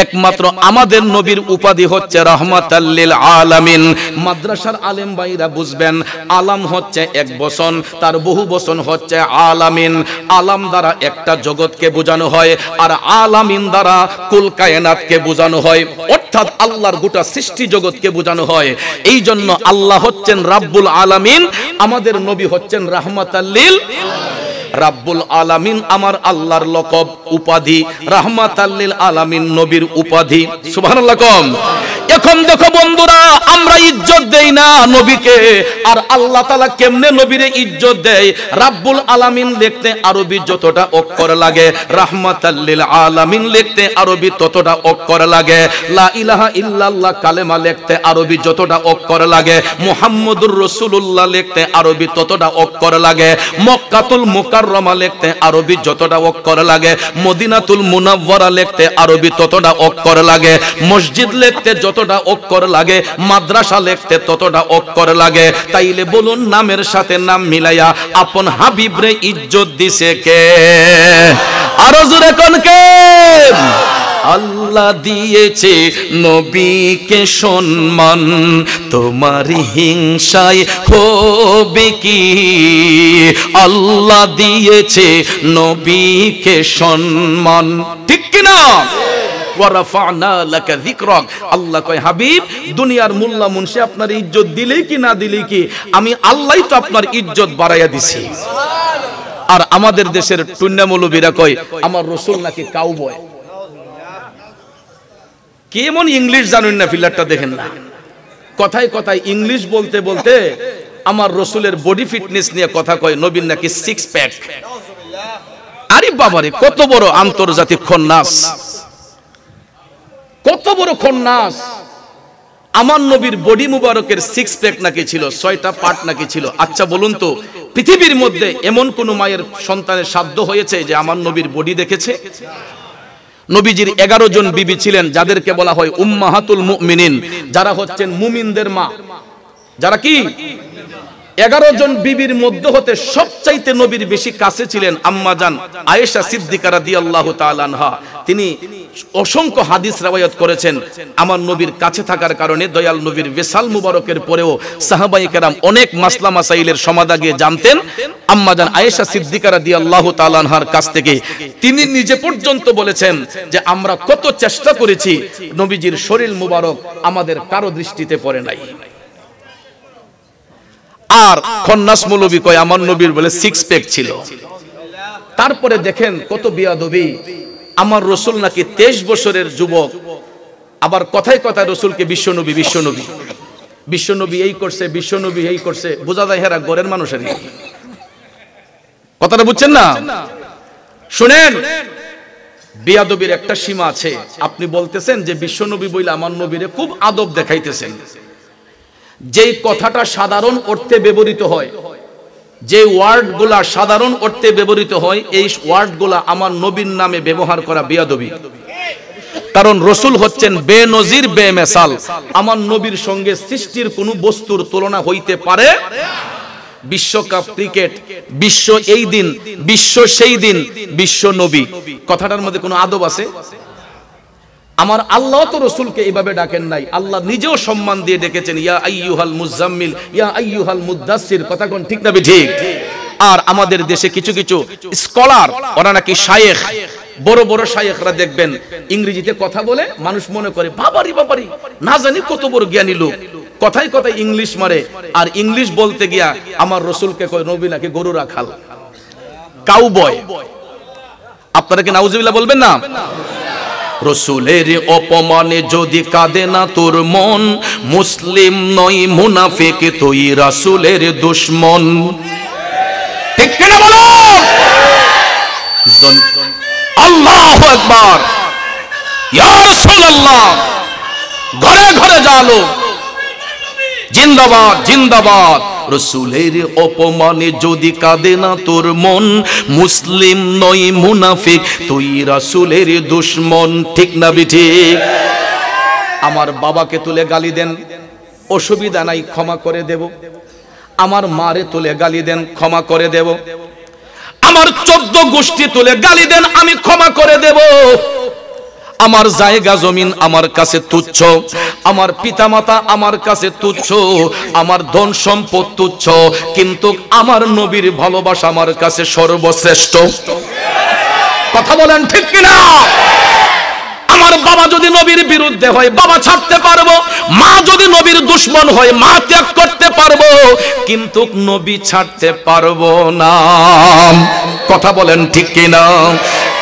একমাত্র আমাদের নবীর উপাধি হচ্ছে রাহমাতাল লিল আলামিন। মাদ্রাসার আলেম ভাইরা বুঝবেন, আলাম হচ্ছে এক বচন, তার বহু বচন হচ্ছে আলামিন। আলাম দ্বারা একটা জগৎকে বোঝানো হয়, আর আলামিন দ্বারা কুল কায়নাতকে বোঝানো হয়, অর্থাৎ আল্লাহর গোটা সৃষ্টি জগৎকে বোঝানো হয়। এই জন্য আল্লাহ হচ্ছেন রাব্বুল আলামিন, আমাদের নবী হচ্ছেন রাহমাতাল লিল রাব্বুল আলামিন আমার আল্লাহর লকব উপাধি, রাহমাতাল লিল আলামিন নবীর উপাধি। সুবহানাল্লাহ কম। এখন দেখো বন্ধুরা, আমরা ইজ্জত দেই না নবীকে, আর আল্লাহ তাআলা কেমনে নবীরে ইজ্জত দেয়। রাব্বুল আলামিন লিখতে আরবি যতটা অক্ষর লাগে, রাহমাতাল লিল আলামিন লিখতে আরবি ততটা অক্ষর লাগে। লা ইলাহা ইল্লাল্লাহ কালেমা লিখতে আরবি যতটা অক্ষর লাগে, মুহাম্মদুর রাসূলুল্লাহ লিখতে আরবি ততটা অক্ষর লাগে, মক্কাতুল মুকাররমা লিখতে আরবি যতটা অক্ষর লাগে, মদিনাতুল মুনাওয়ারা লিখতে আরবি ততটা অক্ষর লাগে, মসজিদ লিখতে যতটা অক্ষর লাগে, মাদ্রাসা লিখতে ততটা অক্ষর লাগে। তাইলে বলুন, নামের সাথে নাম মিলাইয়া আপন হাবিবরে ইজ্জত দিছে কে? আরো জোরে কোন কে? আল্লাহ। আল্লাহ দিয়েছে নবীকে সম্মান, তোমার হিংসায় হবে কি? আল্লাহ দিয়েছে নবীকে সম্মান, ঠিক কিনা? ওয়ারাফা'না লাকা যিকরাক, আল্লাহ কয় হাবিব দুনিয়ার মোল্লা মুন্সি আপনার ইজ্জত দিলেই কি না দিলেই কি, আমি আল্লাহই তো আপনার ইজ্জত বাড়াইয়া দিছি। আর আমাদের দেশের টুন্না মৌলবীরা কয় আমার রাসূল নাকি কাউবয়। কেমন ইংলিশ জানেন না, ফিল্লারটা দেখেন না, কথায় কথায় ইংলিশ বলতে বলতে আমার রাসূলের বডি ফিটনেস নিয়ে কথা কয়, নবীর নাকি সিক্স প্যাক। আরে বাবারে, কত বড় আন্তর্জাতিক খন্নাস, কত বড় খন্নাস! আমার নবীর বডি মুবারকের সিক্স প্যাক নাকি ছিল, 6টা পার্ট নাকি ছিল। আচ্ছা বলুন তো, পৃথিবীর মধ্যে এমন কোন মায়ের সন্তানের সাধ্য হয়েছে যে আমার নবীর বডি দেখেছে? নবীজির 11 জন বিবি ছিলেন, যাদেরকে বলা হয় উম্মাহাতুল মুমিনিন, যারা হচ্ছেন মুমিনদের মা। যারা কি? 11 জন বিবির মধ্যে হতে সবচাইতে নবীর বেশি কাছে ছিলেন আম্মা জান আয়েশা সিদ্দিকা রাদিয়াল্লাহু তাআলা আনহা। তিনি অসংখ্য হাদিস রওয়ায়াত করেছেন আমার নবীর কাছে থাকার কারণে। দয়াল নবীর ওয়াসাল মুবারকের পরেও সাহাবায়ে কেরাম অনেক মাসলা মাসাইলের সমাধা গিয়ে জানতেন আম্মা জান আয়েশা সিদ্দিকা রাদিয়াল্লাহু তাআলা আনহার কাছ থেকে। তিনি নিজে পর্যন্ত বলেছেন যে আমরা কত চেষ্টা করেছি, নবীজির শরীর মুবারক আমাদের কারো দৃষ্টিতে পড়ে নাই। আর খন্নাস মৌলবী কয় আমার নবীর বলে সিক্স প্যাক ছিল। তারপরে দেখেন কত বিয়াদবি, আমার রাসূল নাকি 23 বছরের যুবক, আবার কথায় কথায় রাসূলকে বিশ্বনবী বিশ্বনবী বিশ্বনবী এই করছে, বিশ্বনবী এই করছে। বোঝা যায় হেরা ঘরের মানুষের কথাটা, বুঝছেন না? শুনেন, বিয়াদবির একটা সীমা আছে। আপনি বলতেছেন যে বিশ্বনবী বইলে আমার নবীরে খুব আদব দেখাইতেছেন। যেই কথাটা সাধারণ অর্থে ব্যবহৃত হয়, যে ওয়ার্ডগুলা সাধারণ অর্থে ব্যবহৃত হয়, এই ওয়ার্ডগুলা আমার নবীর নামে ব্যবহার করা বিয়াদবি। কারণ রাসূল হচ্ছেন বেনজির বেমিসাল। আমার নবীর সঙ্গে সৃষ্টির কোনো বস্তুর তুলনা হইতে পারে। বিশ্বকাপ ক্রিকেট, বিশ্ব এই দিন, বিশ্ব সেই দিন, বিশ্ব নবী, কথাটার মধ্যে কোনো আদব আছে? আমার আল্লাহ তো রাসূলকে এইভাবে ডাকেন নাই, আল্লাহ নিজেও সম্মান দিয়ে ডেকেছেন ইয়া আইয়ুহাল মুজাম্মিল, ইয়া আইয়ুহাল মুদাসসির। কথা কোন ঠিক না ঠিক? আর আমাদের দেশে কিছু কিছু স্কলার, ওরা নাকি শায়েখ, বড় বড় শায়েখরা দেখবেন ইংরেজিতে কথা বলে, মানুষ মনে করে বাবারি বাবারি না জানি কত বড় জ্ঞানী লোক, কথায় কথায় ইংলিশ মারে। আর ইংলিশ বলতে গিয়া আমার রাসূলকে কয় নবী নাকি গরু রাখাল, কাউবয়। আপনারা কি নাউজুবিল্লাহ বলবেন না? রাসূলের অপমানে যদি কাঁদে না তোর মন, মুসলিম নয় মুনাফিক তুই রাসূলের দুশমন। ঠিক কিনা বলো? আল্লাহু আকবার, ইয়া রাসূলুল্লাহ। ঘরে ঘরে জালো জিন্দাবাদ জিন্দাবাদ। রাসূলের অপমানে যদি কাঁদে না তোর মন, মুসলিম নয় মুনাফিক তুই রাসূলের দুশমন। ঠিক না ঠিক? আমার বাবাকে তুলে গালি দেন, অসুবিধা নাই, ক্ষমা করে দেব। আমার মারে তুলে গালি দেন, ক্ষমা করে দেব। আমার 14 গোষ্ঠী তুলে গালি দেন, আমি ক্ষমা করে দেব। আমার জায়গা জমিন আমার কাছে তুচ্ছ, আমার পিতামাতা আমার কাছে তুচ্ছ, আমার ধন সম্পদ তুচ্ছ, কিন্তু আমার নবীর ভালোবাসা আমার কাছে সর্বশ্রেষ্ঠ। কথা বলেন ঠিক কিনা? আমার বাবা যদি নবীর বিরুদ্ধে হয় বাবা ছাড়তে পারবো, মা যদি নবীর দুশমন হয় মা ত্যাগ করতে পারবো, কিন্তু নবী ছাড়তে পারবো না। কথা বলেন ঠিক কিনা?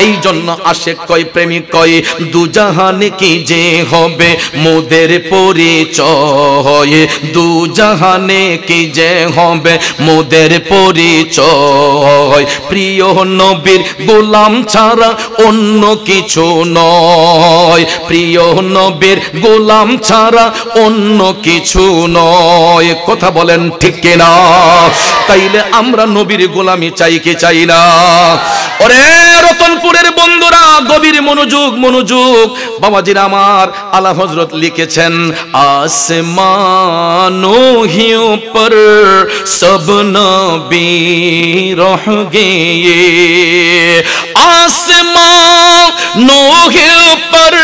এই জন্য আশেক কয়, প্রেমিক কয়, দুজাহানে কি যে হবে মোদের পরিচয়, দুজাহানে কি যে হবে মোদের পরিচয়। প্রিয় নবীর গোলাম ছাড়া অন্য কিছু নয়, প্রিয় নবীর গোলাম ছাড়া অন্য কিছু নয়। কথা বলেন ঠিক কিনা? তাইলে আমরা নবীর গোলামি চাই কি চাই না? ওরে রতনপুরের বন্ধুরা, গভীর মনোযোগ মনোযোগ। বাবাজিরা আমার, আলা হযরত লিখেছেন আসমানো হি উপর সব নবী রহ গয়ে, আসমান नूह पर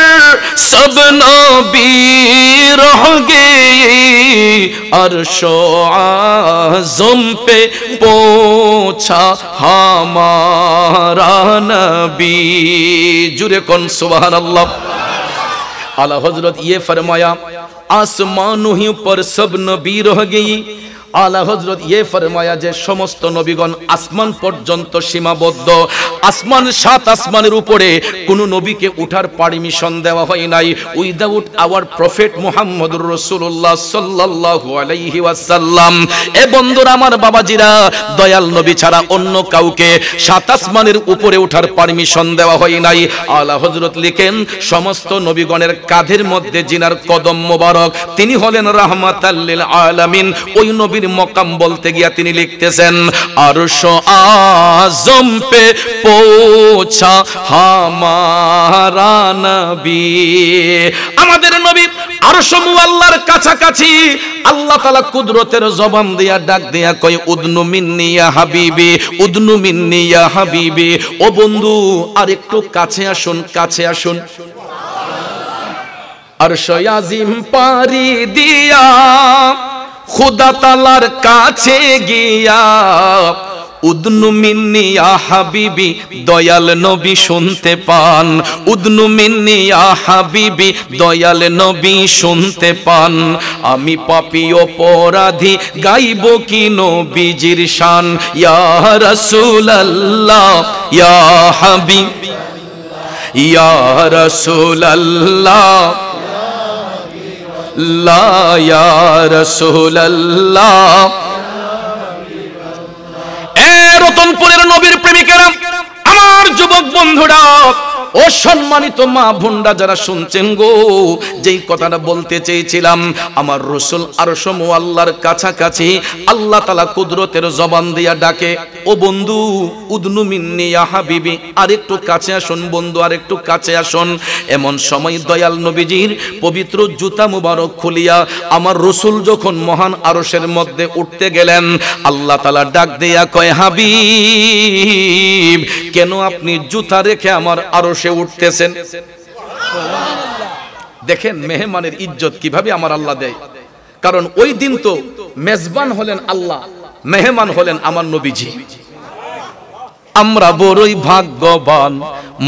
सब नबी रह गए, अर्शो आज़म पे पहुंचा हमारा नबी। जुरे कौन सुभान अल्लाह। आला हजरत ये फरमाया आसमानों पर सब नबी रह गई। आला हजरत ये फरमाया जे समस्त नबीगण आसमान पर्यন্ত সীমাবদ্ধ। আসমান 7 আসমানের উপরে কোন নবীকে উঠার পারমিশন দেওয়া হয় নাই উইদাউট আওয়ার প্রফেট মুহাম্মদুর রাসূলুল্লাহ সাল্লাল্লাহু আলাইহি ওয়াসাল্লাম। এ বন্ধুরা আমার বাবাজিরা, দয়াল নবী ছাড়া অন্য কাউকে 7 আসমানের উপরে উঠার পারমিশন দেওয়া হয় নাই। আলা হযরত লিখেন সমস্ত নবীগণের কাঁধের মধ্যে জিনার কদম মোবারক, তিনি হলেন রাহমাতাল লিল আলামিন। ওই নবীর মকাম বলতে গিয়া তিনি লিখতেছেন আরশ আযম পে পৌঁছা হামারা নবী। আমাদের নবী আরশ মুআল্লার কাছাকাছি। আল্লাহ তাআলা কুদরতের জবান দিয়া ডাক দিয়া কয় উদনু মিন্নি ইয়া হাবিবি, উদনু মিন্নি ইয়া হাবিবি। ও বন্ধু আর একটু কাছে আসুন, কাছে আসুন। আরশ আজিম পারি দিয়া খুদা তাআলার কাছে গিয়া উদনু মিন্নি ইয়া হাবিবি দয়াল নবী শুনতে পান, উদনু মিন্নি ইয়া হাবিবি দয়াল নবী শুনতে পান। আমি পাপী অপরাধী গাইব কি নবীজির শান, ইয়া রাসূলুল্লাহ ইয়া হাবিব ইয়া রাসূলুল্লাহ লা ইয়া রাসূলুল্লাহ। এ রতনপুরের নবীর প্রেমিকেরা, আমার যুবক বন্ধুরা, ও সম্মানিত মা বোনরা যারা শুনছেন গো, যেই কথাটা বলতে চেয়েছিলাম, আমার রাসূল আরশ মুআল্লার কাছাকাছি। আল্লাহ তাআলা কুদরতের জবান দিয়া ডাকে ও বন্ধু উদনু মিন্নি ইয়া হাবিবি, আরেকটু কাছে আসুন বন্ধু, আরেকটু কাছে আসুন। এমন সময় দয়াল নবীজির পবিত্র জুতা মুবারক খুলিয়া আমার রাসূল যখন মহান আরশের মধ্যে উঠতে গেলেন, আল্লাহ তাআলা ডাক দিয়া কয় হাবিব কেন আপনি জুতা রেখে আমার আরশে উঠতেছেন? দেখেন মেহমানের ইজ্জত কিভাবে আমার আল্লাহ দেয়। কারণ ওই দিন তো মেজবান হলেন আল্লাহ, মেহমান হলেন আমার নবীজি। আমরা বড়ই ভাগ্যবান,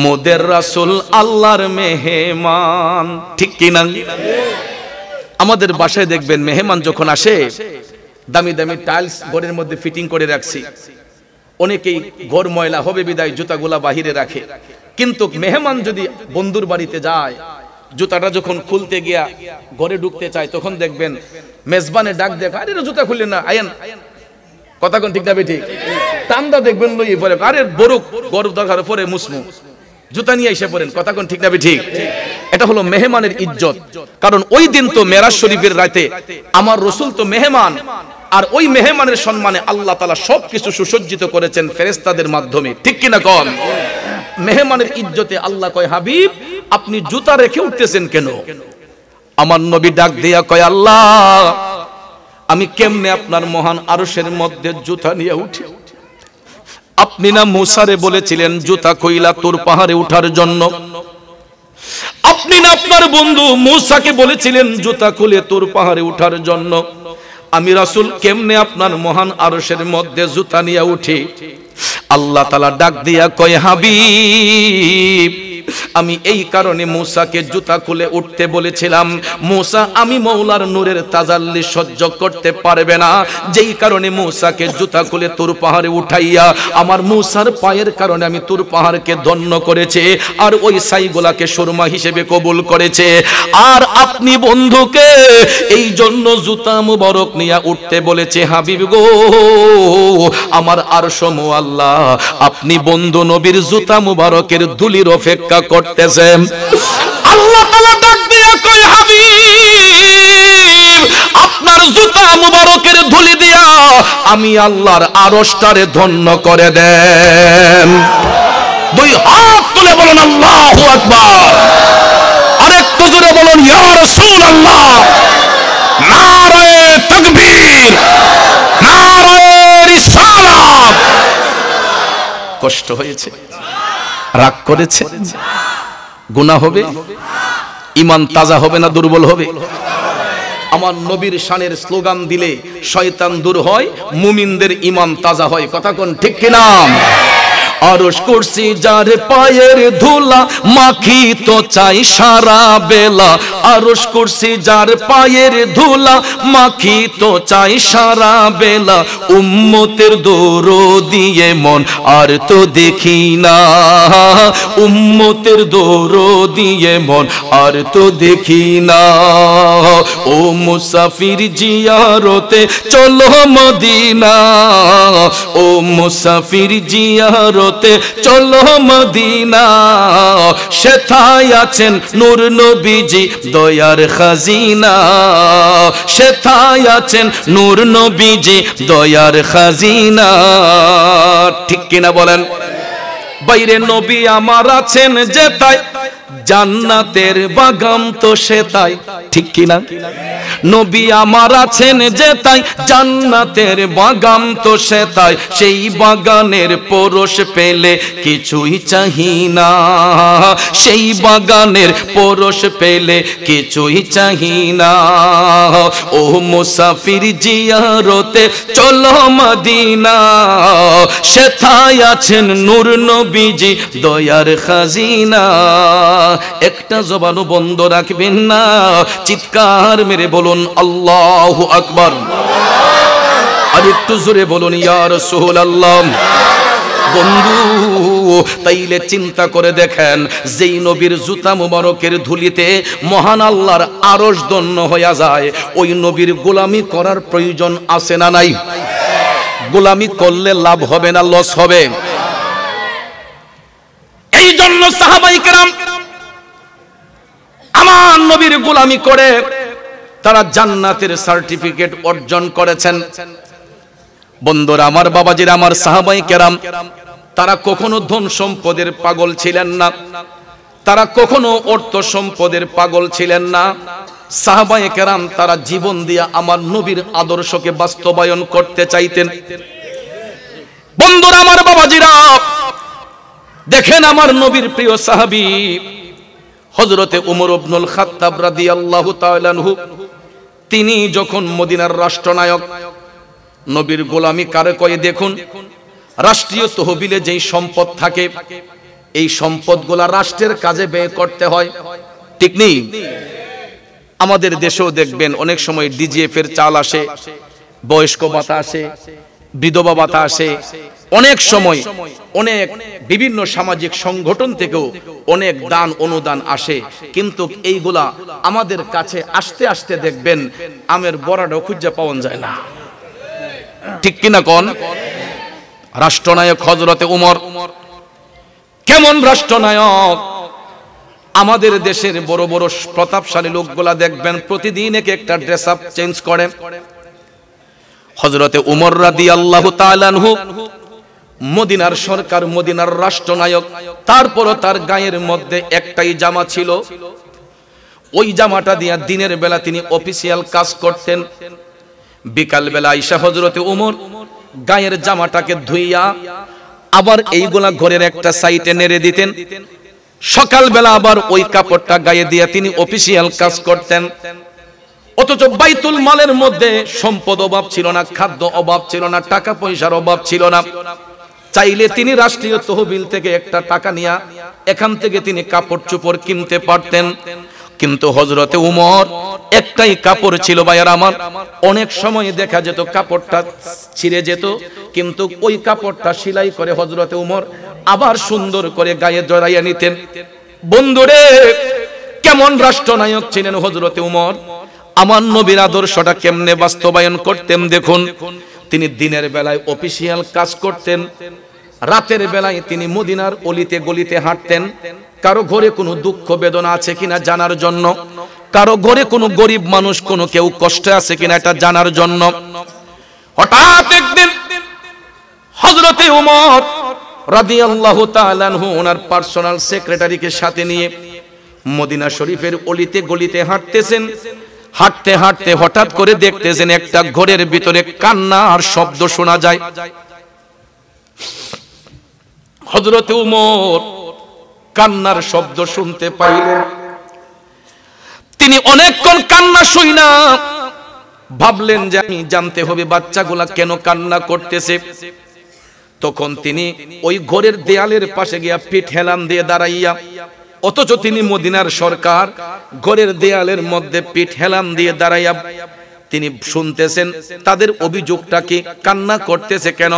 মোদের রাসূল আল্লাহর মেহমান, ঠিক কি না? আমাদের বাসায় দেখবেন মেহমান যখন আসে, দামি দামি টাইলস ঘরের মধ্যে ফিটিং করে রাখছি, অনেকেই ঘর ময়লা হবে বিদায় জুতাগুলা বাহিরে রাখে। কিন্তু মেহমান যদি বন্ধুর বাড়িতে যায়, জুতাটা যখন খুলতে গিয়া ঘরে ঢুকতে চায়, তখন দেখবেন মেজবানে ডাক দেয় আরে জুতা খুললেন না, আয়েন। কথা কোন ঠিক না বেঠিক? টান্দা দেখবেন লইয়ে পরে আরে বড় গরব দরকার পরে মুসমু জুতা নিয়ে এসে পড়েন। কথা কোন ঠিক না বেঠিক? এটা হলো মেহমানের ইজ্জত। কারণ ওই দিন তো মেরাজ শরীফের রাতে আমার রাসূল তো মেহমান, আর ওই মেহমানের সম্মানে আল্লাহ তাআলা সবকিছু সুসজ্জিত করেছেন ফেরেশতাদের মাধ্যমে, ঠিক কি না কন? মেহমানের ইজ্জতে আল্লাহ কয় হাবিব আপনি জুতা রেখে উঠতেছেন কেন? আমার নবী ডাক দিয়া কয় আল্লাহ আমি কেমনে আপনার মহান আরশের মধ্যে জুতা নিয়ে উঠি? আপনি না মুসারে বলেছিলেন জুতা কইলা তোর পাহাড়ে উঠার জন্য, আপনি না আপনার বন্ধু মুসাকে বলেছিলেন জুতা খুলে তোর পাহাড়ে উঠার জন্য। আমি রাসূল কেমনে আপনার মহান আরশের মধ্যে জুতা নিয়ে উঠি? আল্লাহ তাআলা ডাক দিয়া কয় হাবিব আমি এই কারণে মুসাকে জুতা খুলে উঠতে বলেছিলাম। মুসা আমি মওলার নূরের তাজাল্লি সহ্য করতে পারবে না, যেই কারণে মুসাকে জুতা খুলে তুর পাহাড়ে উঠাইয়া আমার মুসার পায়ের কারণে আমি তুর পাহাড়কে ধন্য করেছে, আর ওই সাইগুলাকে সুরমা হিসেবে কবুল করেছে। আর আপনি বন্ধুকে এই জন্য জুতা মুবারক নিয়ে উঠতে বলেছে। হাবিব গো আমার আরশ মুআল্লা আপনি বন্ধু নবীর জুতা মুবারকের ধুলির অপেক্ষা করতেছেন। আল্লাহ তাআলা ডাক দিয়া কয় হাবিব আপনার জুতা মুবারকের ধুলি দিয়া আমি আল্লাহর আরশটারে ধন্য করে দেন। দুই হাত তুলে বলেন আল্লাহু আকবার, আরেকটু জোরে বলুন ইয়া রাসূলুল্লাহ। নারায়ে তাকবীর, নারায়ে রিসালাত। কষ্ট হয়েছে, রাগ করেছে, গুনাহ হবে? ঈমান তাজা হবে না দুর্বল হবে? আমার নবীর শানের স্লোগান দিলে শয়তান দূর হয়, মুমিনদের ঈমান তাজা হয়। কথা কোন ঠিক কিনা? আরশ কুরসি যার পায়ের ধুলা, মাখি তো চাই সারা বেলা। আরশ কুরসি যার পায়ের ধুলা, মাখি তো চাই সারা বেলা। উম্মতের দরদিয়ে মন আর তো দেখি না, উম্মতের দরদিয়ে মন আর তো দেখি না। ও মুসাফির জিয়ারতে চলো মদিনা, ও মুসাফির জিয়ারতে চলো মদিনা। সেথায় আছেন নূর নবীজি দয়ার খাজিনা, সেথায় আছেন নূর নবীজি দয়ার খাজিনা। ঠিক কিনা বলেন? বাইরে নবী আমার আছেন যেথায়, জান্নাতের বাগান তো সেথায়। ঠিক কিনা? নবী আমার আছেন যেথায়, জান্নাতের বাগান তো সেথায়। সেই বাগানের পরশ পেলে কিছুই চাহি না, সেই বাগানের পরশ পেলে কিছুই চাহি না। ও মুসাফির জিয়ারতে চলো মদিনা, সেথায় আছেন নূর নবীজি দয়ার খাজিনা। একটা জবানও বন্ধ রাখবেন না, চিৎকার মেরে বলুন আল্লাহু আকবার। আর একটু জোরে বলুন ইয়া রাসূলুল্লাহ। বন্ধু, তাইলে চিন্তা করে দেখেন, যেই নবীর জুতা মুবারকের ধুলিতে মহান আল্লাহর আরশ ধন্য হইয়া যায়, ওই নবীর গোলামি করার প্রয়োজন আছে না নাই? গোলামি করলে লাভ হবে না লস হবে? এই জন্য সাহাবায়ে কেরাম আমার নবীর গোলামি করে তারা জান্নাতের সার্টিফিকেট অর্জন করেছেন। বন্ধুরা আমার, বাবাজিরা আমার, সাহাবায়ে কেরাম তারা কখনো ধন সম্পদের পাগল ছিলেন না, তারা কখনো অর্থ সম্পদের পাগল ছিলেন না। সাহাবায়ে কেরাম তারা জীবন দিয়ে আমার নবীর আদর্শকে বাস্তবায়ন করতে চাইতেন। বন্ধুরা আমার, বাবাজিরা দেখেন, আমার নবীর প্রিয় সাহাবী হযরতে উমর ইবনুল খাত্তাব রাদিয়াল্লাহু তাআলা আনহু, তিনি যখন মদিনার রাষ্ট্রনায়ক, নবীর গোলামি কারে কয় দেখুন, রাষ্ট্রীয় তহবিলে যেই সম্পদ থাকে, এই সম্পদগুলা রাষ্ট্রের কাজে ব্যয় করতে হয়। ঠিক নেই? আমাদের দেশেও দেখবেন অনেক সময় ডিজিএফ এর চাল আসে, বয়স্ক ভাতা আসে, বিধবা ভাতা আসে, অনেক সময় অনেক বিভিন্ন সামাজিক সংগঠন থেকেও অনেক দান অনুদান আসে। কিন্তু এইগুলা আমাদের কাছে আসতে আসতে দেখবেন আমের বড়াটাও খুঁজে পাওয়া যায় না। ঠিক কিনা কোন? রাষ্ট্রনায়ক হযরতে উমর কেমন রাষ্ট্রনায়ক! আমাদের দেশের বড় বড় প্রতাপশালী লোকগুলা দেখবেন প্রতিদিন এক একটা ড্রেস আপ চেঞ্জ করে। হযরতে উমর রাদিয়াল্লাহু তাআলা আনহু মদিনার সরকার, মদিনার রাষ্ট্রনায়ক, তারপরও তার গায়ের মধ্যে একটাই জামা ছিল। ওই জামাটা দিয়া দিনের বেলা তিনি অফিসিয়াল কাজ করতেন। বিকাল বেলা আয়েশা হযরতে উমর গায়ের জামাটাকে ধুইয়া আবার এইগুলা ঘরের একটা সাইডে নেড়ে দিতেন। সকাল বেলা আবার ওই কাপড়টা গায়ে দিয়ে তিনি অফিসিয়াল কাজ করতেন। অথচ বাইতুল মালের মধ্যে সম্পদ অভাব ছিল না, খাদ্য অভাব ছিল না, টাকা পয়সার অভাব ছিল না। চাইলে তিনি রাষ্ট্রীয় তহবিল থেকে একটা টাকা নিয়ে এখান থেকে তিনি কাপড় চোপড় কিনতে পারতেন। কিন্তু হযরতে উমর একটাই কাপড় ছিল ভাইয়ার আমার। অনেক সময় দেখা যেত কাপড়টা ছিঁড়ে যেত, কিন্তু ওই কাপড়টা সেলাই করে হযরতে উমর আবার সুন্দর করে গায়ে জড়াইয়া নিতেন। বন্ধুরে, কেমন রাষ্ট্রনায়ক ছিলেন হযরতে উমর! আমার নবীর আদর্শটা কেমনে বাস্তবায়ন করতেন দেখুন। তিনি দিনের বেলায় অফিসিয়াল কাজ করতেন, রাতের বেলায় তিনি মদিনার অলিতে গলিতে হাঁটতেন। কারো ঘরে কোনো দুঃখ বেদনা আছে কিনা জানার জন্য, কারো ঘরে কোনো গরিব মানুষ, কোনো কেউ কষ্টে আছে কিনা এটা জানার জন্য। হঠাৎ একদিন হযরতে উমর রাদিয়াল্লাহু তাআলা আনহু ওনার পার্সোনাল সেক্রেটারিকে সাথে নিয়ে মদিনা শরীফের অলিতে গলিতে হাঁটতেছেন। হাঁটতে হাঁটতে হঠাৎ করে দেখতেছেন একটা ঘরের ভিতরে কান্নার শব্দ শোনা যায়। হযরতে উমর কান্নার শব্দ শুনতে পাইলেন। তিনি অনেকক্ষণ কান্না শুইনা ভাবলেন যে আমি জানতে হবে বাচ্চাগুলা কেন কান্না করতেছে। তখন তিনি ওই ঘরের দেয়ালের পাশে গিয়া পিঠ হেলান দিয়ে দাঁড়াইয়া, অথচ তিনি মদিনার সরকার, ঘরের দেয়ালের মধ্যে পিঠ হেলান দিয়ে দাঁড়াইয়া তিনি শুনতেছেন তাদের অভিযোগটা কি, কান্না করতেছে কেন।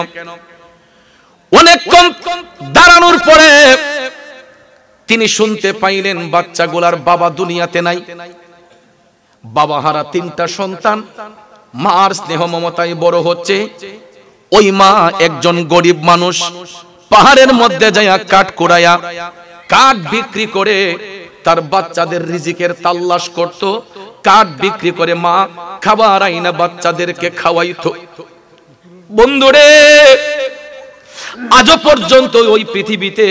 অনেকক্ষণ দাঁড়ানোর পরে তিনি শুনতে পাইলেন বাচ্চাগুলার বাবা দুনিয়াতে নাই। বাবা হারা তিনটা সন্তান, মার স্নেহ মমতায় বড় হচ্ছে। ওই মা একজন গরিব মানুষ, পাহাড়ের মধ্যে যাইয়া কাঠ কুড়াইয়া কাঠ বিক্রি করে তার বাচ্চাদের রিজিকের তাল্লাশ করত। কাঠ বিক্রি করে মা খাবার আইনা বাচ্চাদেরকে খাওয়াইতো। বন্ধুরে, আজও পর্যন্ত ওই পৃথিবীতে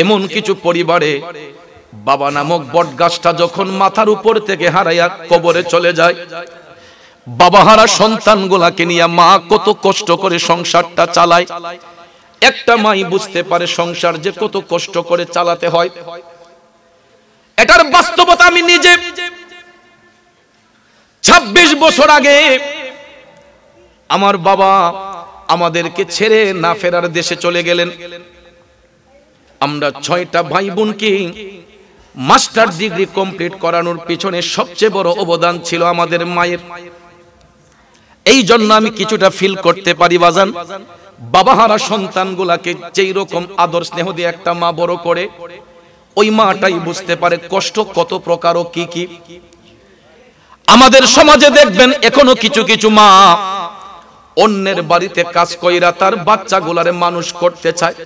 এমন কিছু পরিবারে বাবা নামক বটগাছটা যখন মাথার উপর থেকে হারাইয়া কবরে চলে যায়, বাবা হারা সন্তানগুলাকে নিয়ে মা কত কষ্ট করে সংসারটা চালায়। একটা মাই বুঝতে পারে সংসার যে কত কষ্ট করে চালাতে হয়। এটার বাস্তবতা আমি নিজে 26 বছর আগে আমার বাবা আমাদেরকে ছেড়ে না ফেরার দেশে চলে গেলেন। আমরা 6টা ভাই বোনকে মাস্টার ডিগ্রি কমপ্লিট করানোর পিছনে সবচেয়ে বড় অবদান ছিল আমাদের মায়ের। এই জন্য আমি কিছুটা ফিল করতে পারি বাজান, বাবাহারা সন্তানগুলাকে যেই রকম আদর স্নেহ দিয়ে একটা মা বড় করে, ওই মাটাই বুঝতে পারে কষ্ট কত প্রকার ও কি কি। আমাদের সমাজে দেখবেন এখনো কিছু কিছু মা অন্যের বাড়িতে কাজ কইরা তার বাচ্চাগুলারে মানুষ করতে চায়।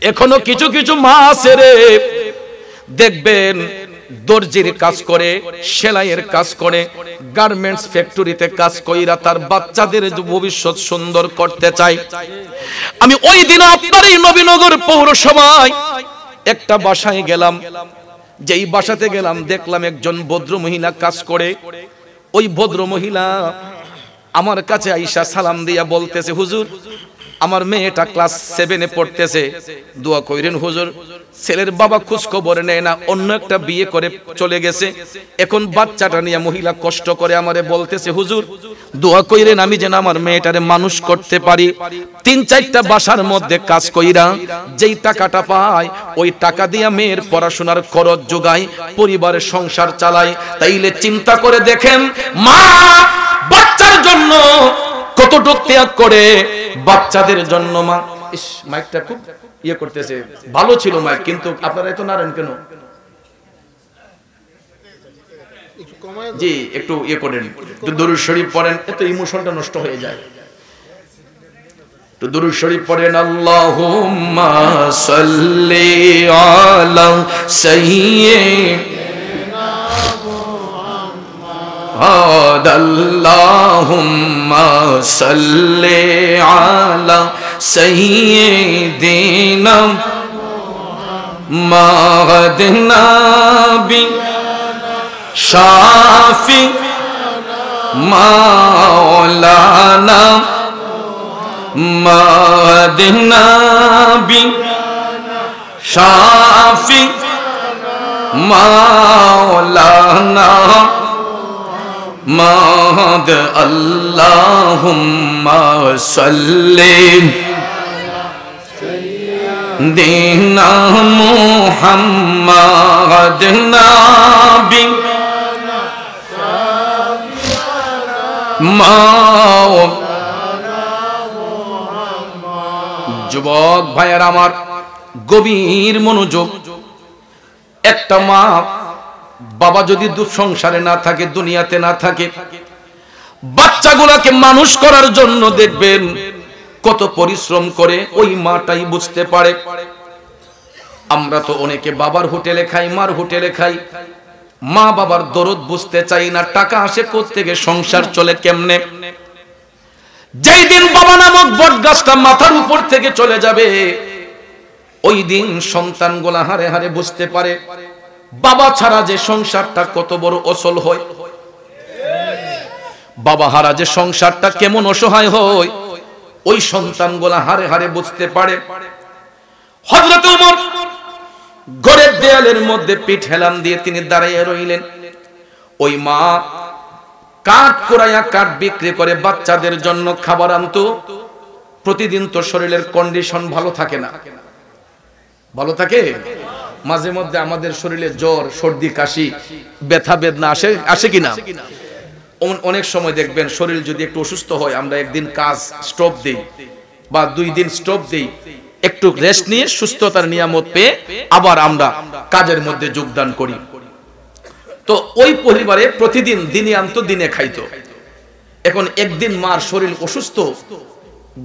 এখনো কিছু কিছু মা আছে রে, দেখবেন দর্জির কাজ করে, সেলাইয়ের কাজ করে, গার্মেন্টস ফ্যাক্টরিতে কাজ কইরা তার বাচ্চাদের ভবিষ্যৎ সুন্দর করতে চায়। আমি ওই দিন আপনার এই নবীনগর পৌরসভায় একটা বাসায় গেলাম। যেই বাসাতে গেলাম দেখলাম একজন ভদ্র মহিলা কাজ করে। ওই ভদ্র মহিলা আমার কাছে আইসা সালাম দিয়া বলতেছে, হুজুর আমার মেয়েটা ক্লাস 7-এ পড়তেছে, দোয়া কইরেন হুজুর। ছেলের বাবা খোঁজ খবর নেয় না, অন্য একটা বিয়ে করে চলে গেছে। এখন বাচ্চাটা নিয়ে মহিলা কষ্ট করে আমারে বলতেছে, হুজুর দোয়া কইরেন আমি যেন আমার মেয়েটারে মানুষ করতে পারি। 3-4টা বাসার মধ্যে কাজ কইরা যেই টাকাটা পায় ওই টাকা দিয়া মেয়ের পড়াশোনার খরচ যোগায়, পরিবারের সংসার চালায়। তাইলে চিন্তা করে দেখেন মা বাচ্চার জন্য কতটুক ত্যাগ করে। বাচ্চাদের জন্য মা, ইস মাইকটা খুব ইয়ে করতেছে, ভালো ছিল মাইক, কিন্তু আপনারা এত নারেন কেন? জি একটু ইয়ে করেন, একটু দরুদ শরীফ পড়েন, এত ইমোশনটা নষ্ট হয়ে যায়। তো দরুদ শরীফ পড়েন, আল্লাহুম্মা সাল্লি আলা সাইয়্যিদিনা মুহাম্মাদ, আল্লাহুম্মা সাল্লি আলা সাইয়্যিদিনা মুহাম্মাদ নবী শাফি মাওলানা মুহাম্মদ নবী শাফি মাওলানা মুহাম্মদ, আল্লাহুম্মা সাল্লি দিনা মুহাম্মদ নবী যুবক ভাইয়ের আমার, গভীর মনোযোগ। একটা মা বাবা যদি সংসারে না থাকে, দুনিয়াতে না থাকে, বাচ্চাগুলাকে মানুষ করার জন্য দেখবেন কত পরিশ্রম করে, ওই মাটাই বুঝতে পারে। আমরা তো অনেকে বাবার হোটেলে খাই, মার হোটেলে খাই, মা বাবার দরদ বুঝতে চাই না। টাকা আসে কোত্থেকে, সংসার চলে কেমনে। যেই দিন বাবা নামক বটগাছটা মাথার উপর থেকে চলে যাবে, ওই দিন সন্তানগুলা হারে হারে বুঝতে পারে বাবা ছাড়া যে সংসারটা কত বড় অচল হয়, বাবা হারা যে সংসারটা কেমন অসহায় হয়, ওই সন্তানগুলা হারে হারে বুঝতে পারে। হযরত ওমর ঘরের দেয়ালের মধ্যে পিঠ হেলান দিয়ে তিনি দাঁড়িয়ে রইলেন। ওই মা কাঠ কুড়াইয়া কাঠ বিক্রি করে বাচ্চাদের জন্য খাবার আনতো। প্রতিদিন তো শরীরের কন্ডিশন ভালো থাকে না, ভালো থাকে, মাঝে মধ্যে আমাদের শরীরে জ্বর সর্দি কাশি ব্যথা বেদনা আসে কিনা? অনেক সময় দেখবেন শরীর যদি একটু অসুস্থ হয় আমরা একদিন কাজ স্টপ দেই বা 2 দিন স্টপ দেই, একটু রেস্ট নিয়ে সুস্থতার নিয়ামত পেয়ে আবার আমরা কাজের মধ্যে যোগদান করি। তো ওই পরিবারে প্রতিদিন দিনে আনতো দিনে খাইতো। এখন একদিন মার শরীর অসুস্থ,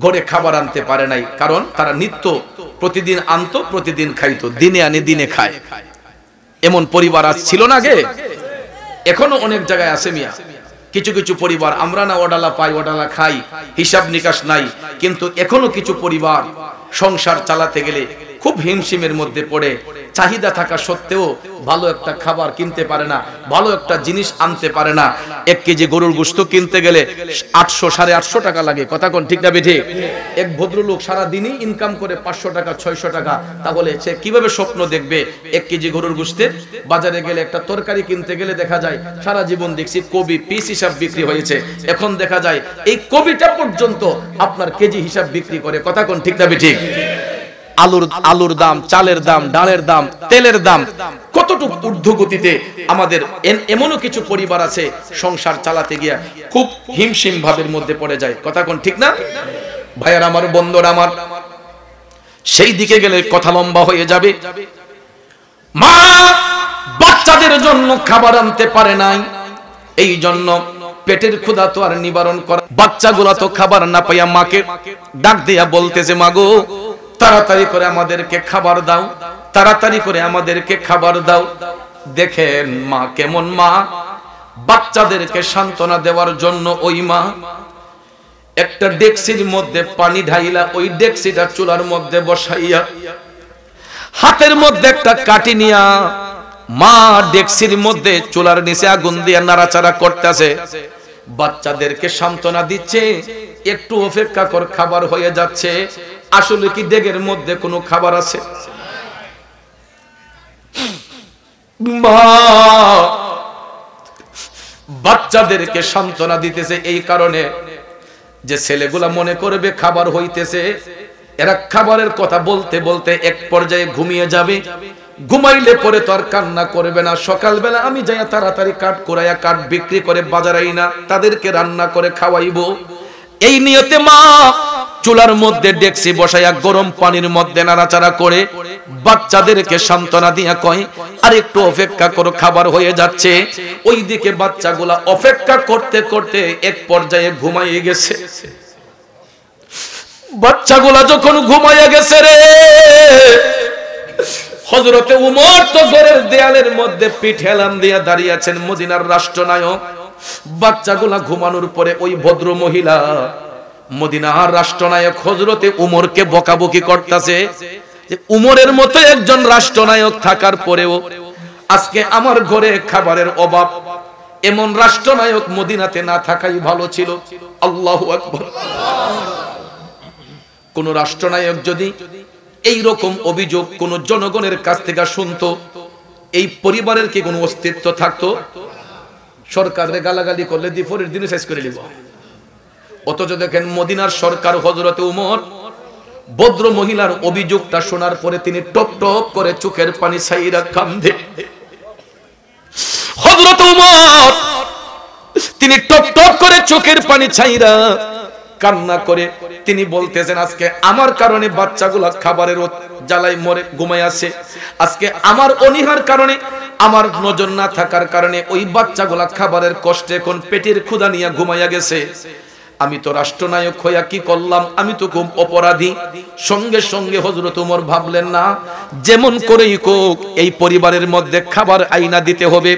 ঘরে খাবার আনতে পারে নাই, কারণ তারা নিত্য প্রতিদিন আনতো প্রতিদিন খাইতো, দিনে আনে দিনে খায়। এমন পরিবার আজ ছিল না আগে, এখনো অনেক জায়গায় আছে মিয়া। কিছু কিছু পরিবার আমরা না ওডালা পাই ওডালা খাই, হিসাব নিকাশ নাই, কিন্তু এখনো কিছু পরিবার সংসার চালাতে গেলে খুব হিমশিমের মধ্যে পড়ে, চাহিদা থাকা সত্ত্বেও ভালো একটা খাবার কিনতে পারে না, ভালো একটা জিনিস আনতে পারে না। 1 কেজি গরুর গোশত কিনতে গেলে 800 850 টাকা লাগে, কথা কোন ঠিক না বেঠিক? এক ভদ্রলোক সারা দিনই ইনকাম করে 500 টাকা 600 টাকা, তাহলে সে কিভাবে স্বপ্ন দেখবে 1 কেজি গরুর গোশতের? বাজারে গেলে একটা তরকারি কিনতে গেলে দেখা যায় সারা জীবন দেখছি কবি পিস হিসাব বিক্রি হয়েছে, এখন দেখা যায় এই কবিটা পর্যন্ত আপনার কেজি হিসাব বিক্রি করে, কথা কোন ঠিক না বেঠিক? আলুর দাম, চালের দাম, ডালের দাম, তেলের দাম কতটুকু ঊর্ধ্বগতিতে আমাদের। এমনও কিছু পরিবার আছে সংসার চালাতে গিয়া খুব হিমশিম ভাবের মধ্যে পড়ে যায়, কথা কোন ঠিক না? ভাইয়ার আমার, বন্ধুরা আমার, সেই দিকে গেলে কথা লম্বা হয়ে যাবে। মা বাচ্চাদের জন্য খাবার আনতে পারে নাই, এই জন্য পেটের ক্ষুধা তো আর নিবারণ করা, বাচ্চাগুলা তো খাবার না পাইয়া মাকে ডাক দিয়া বলতেছে, মাগো তাড়াতাড়ি করে আমাদেরকে খাবার দাও, তাড়াতাড়ি করে আমাদেরকে খাবার দাও। দেখেন মা কেমন মা, বাচ্চাদেরকে সান্ত্বনা দেওয়ার জন্য ওই মা একটা ডেকসির মধ্যে পানি ঢাইলা ওই ডেকসিটা চুলার মধ্যে বসাইয়া হাতের মধ্যে একটা কাঠি নিয়া মা ডেকসির মধ্যে চুলার নিচে আগুন দিয়া নাড়াচাড়া করতেছে, বাচ্চাদেরকে সান্ত্বনা দিচ্ছে, একটু অপেক্ষা কর খাবার হয়ে যাচ্ছে। আসলে কি ডেগের মধ্যে কোনো খাবার আছে? মা বাচ্চাদেরকে সান্ত্বনা দিতেছে এই কারণে যে ছেলেগুলা মনে করবে খাবার হইতেছে, এরা খাবারের কথা বলতে বলতে এক পর্যায়ে ঘুমিয়ে যাবে, ঘুমাইলে পরে তো আর কান্না করবে না। সকালবেলা আমি যাইয়া তাড়াতাড়ি কাঠ কুড়াইয়া কাঠ বিক্রি করে বাজারাই না, তাদেরকে রান্না করে খাওয়াইবো, এই নিয়তে মা চুলার মধ্যে ডেকসি বসাইয়া গরম পানির মধ্যে নাড়াচাড়া করে বাচ্চাদেরকে সান্ত্বনা দিয়া কয়, আর একটু অপেক্ষা করো খাবার হয়ে যাচ্ছে। ওইদিকে বাচ্চাগুলা অপেক্ষা করতে করতে এক পর্যায়ে ঘুমাইয়ে গেছে। বাচ্চাগুলা যখন ঘুমাইয়া গেছে রে, হযরতে উমর তো ঘরের দেয়ালের মধ্যে পিঠ হেলান দিয়া দাঁড়িয়ে আছেন, মদিনার রাষ্ট্রনায়ক। বাচ্চাগুলা ঘুমানোর পরে ওই ভদ্র মহিলা মদিনার রাষ্ট্রনায়ক হযরতে উমরকে বকাবকি করতেছে যে উমরের মতো একজন রাষ্ট্রনায়ক থাকার পরেও আজকে আমার ঘরে খাবারের অভাব, এমন রাষ্ট্রনায়ক মদিনাতে না থাকাই ভালো ছিল। আল্লাহু আকবার। কোন রাষ্ট্রনায়ক যদি এই রকম অভিযোগ কোন জনগণের কাছ থেকে শুনতো, এই পরিবারের কি কোনো অস্তিত্ব থাকতো? সরকারে গালাগালি করলে দুপুরের দিনে শেষ করে দিব। অথচ দেখেন মদিনার সরকার হযরতে উমর ভদ্র মহিলার অভিযোগটা শোনার পরে তিনি টপ টপ করে চোখের পানি ছাইরা কাঁদে। হযরত উমর তিনি টপ টপ করে চোখের পানি ছাইরা কান্না করে তিনি বলতেছেন, আজকে আমার কারণে বাচ্চাগুলা খাবারের জ্বালায় মরে ঘুমায় আছে, আজকে আমার অনীহার কারণে, আমার নজর না থাকার কারণে ওই বাচ্চাগুলা খাবারের কষ্টে এখন পেটের ক্ষুধা নিয়ে ঘুমাইয়া গেছে। আমি তো রাষ্ট্রনায়ক হইয়া কি করলাম, আমি তো খুব অপরাধী। সঙ্গে সঙ্গে হযরত ওমর ভাবলেন না, যেমন করেই হোক এই পরিবারের মধ্যে খাবার আইনা দিতে হবে।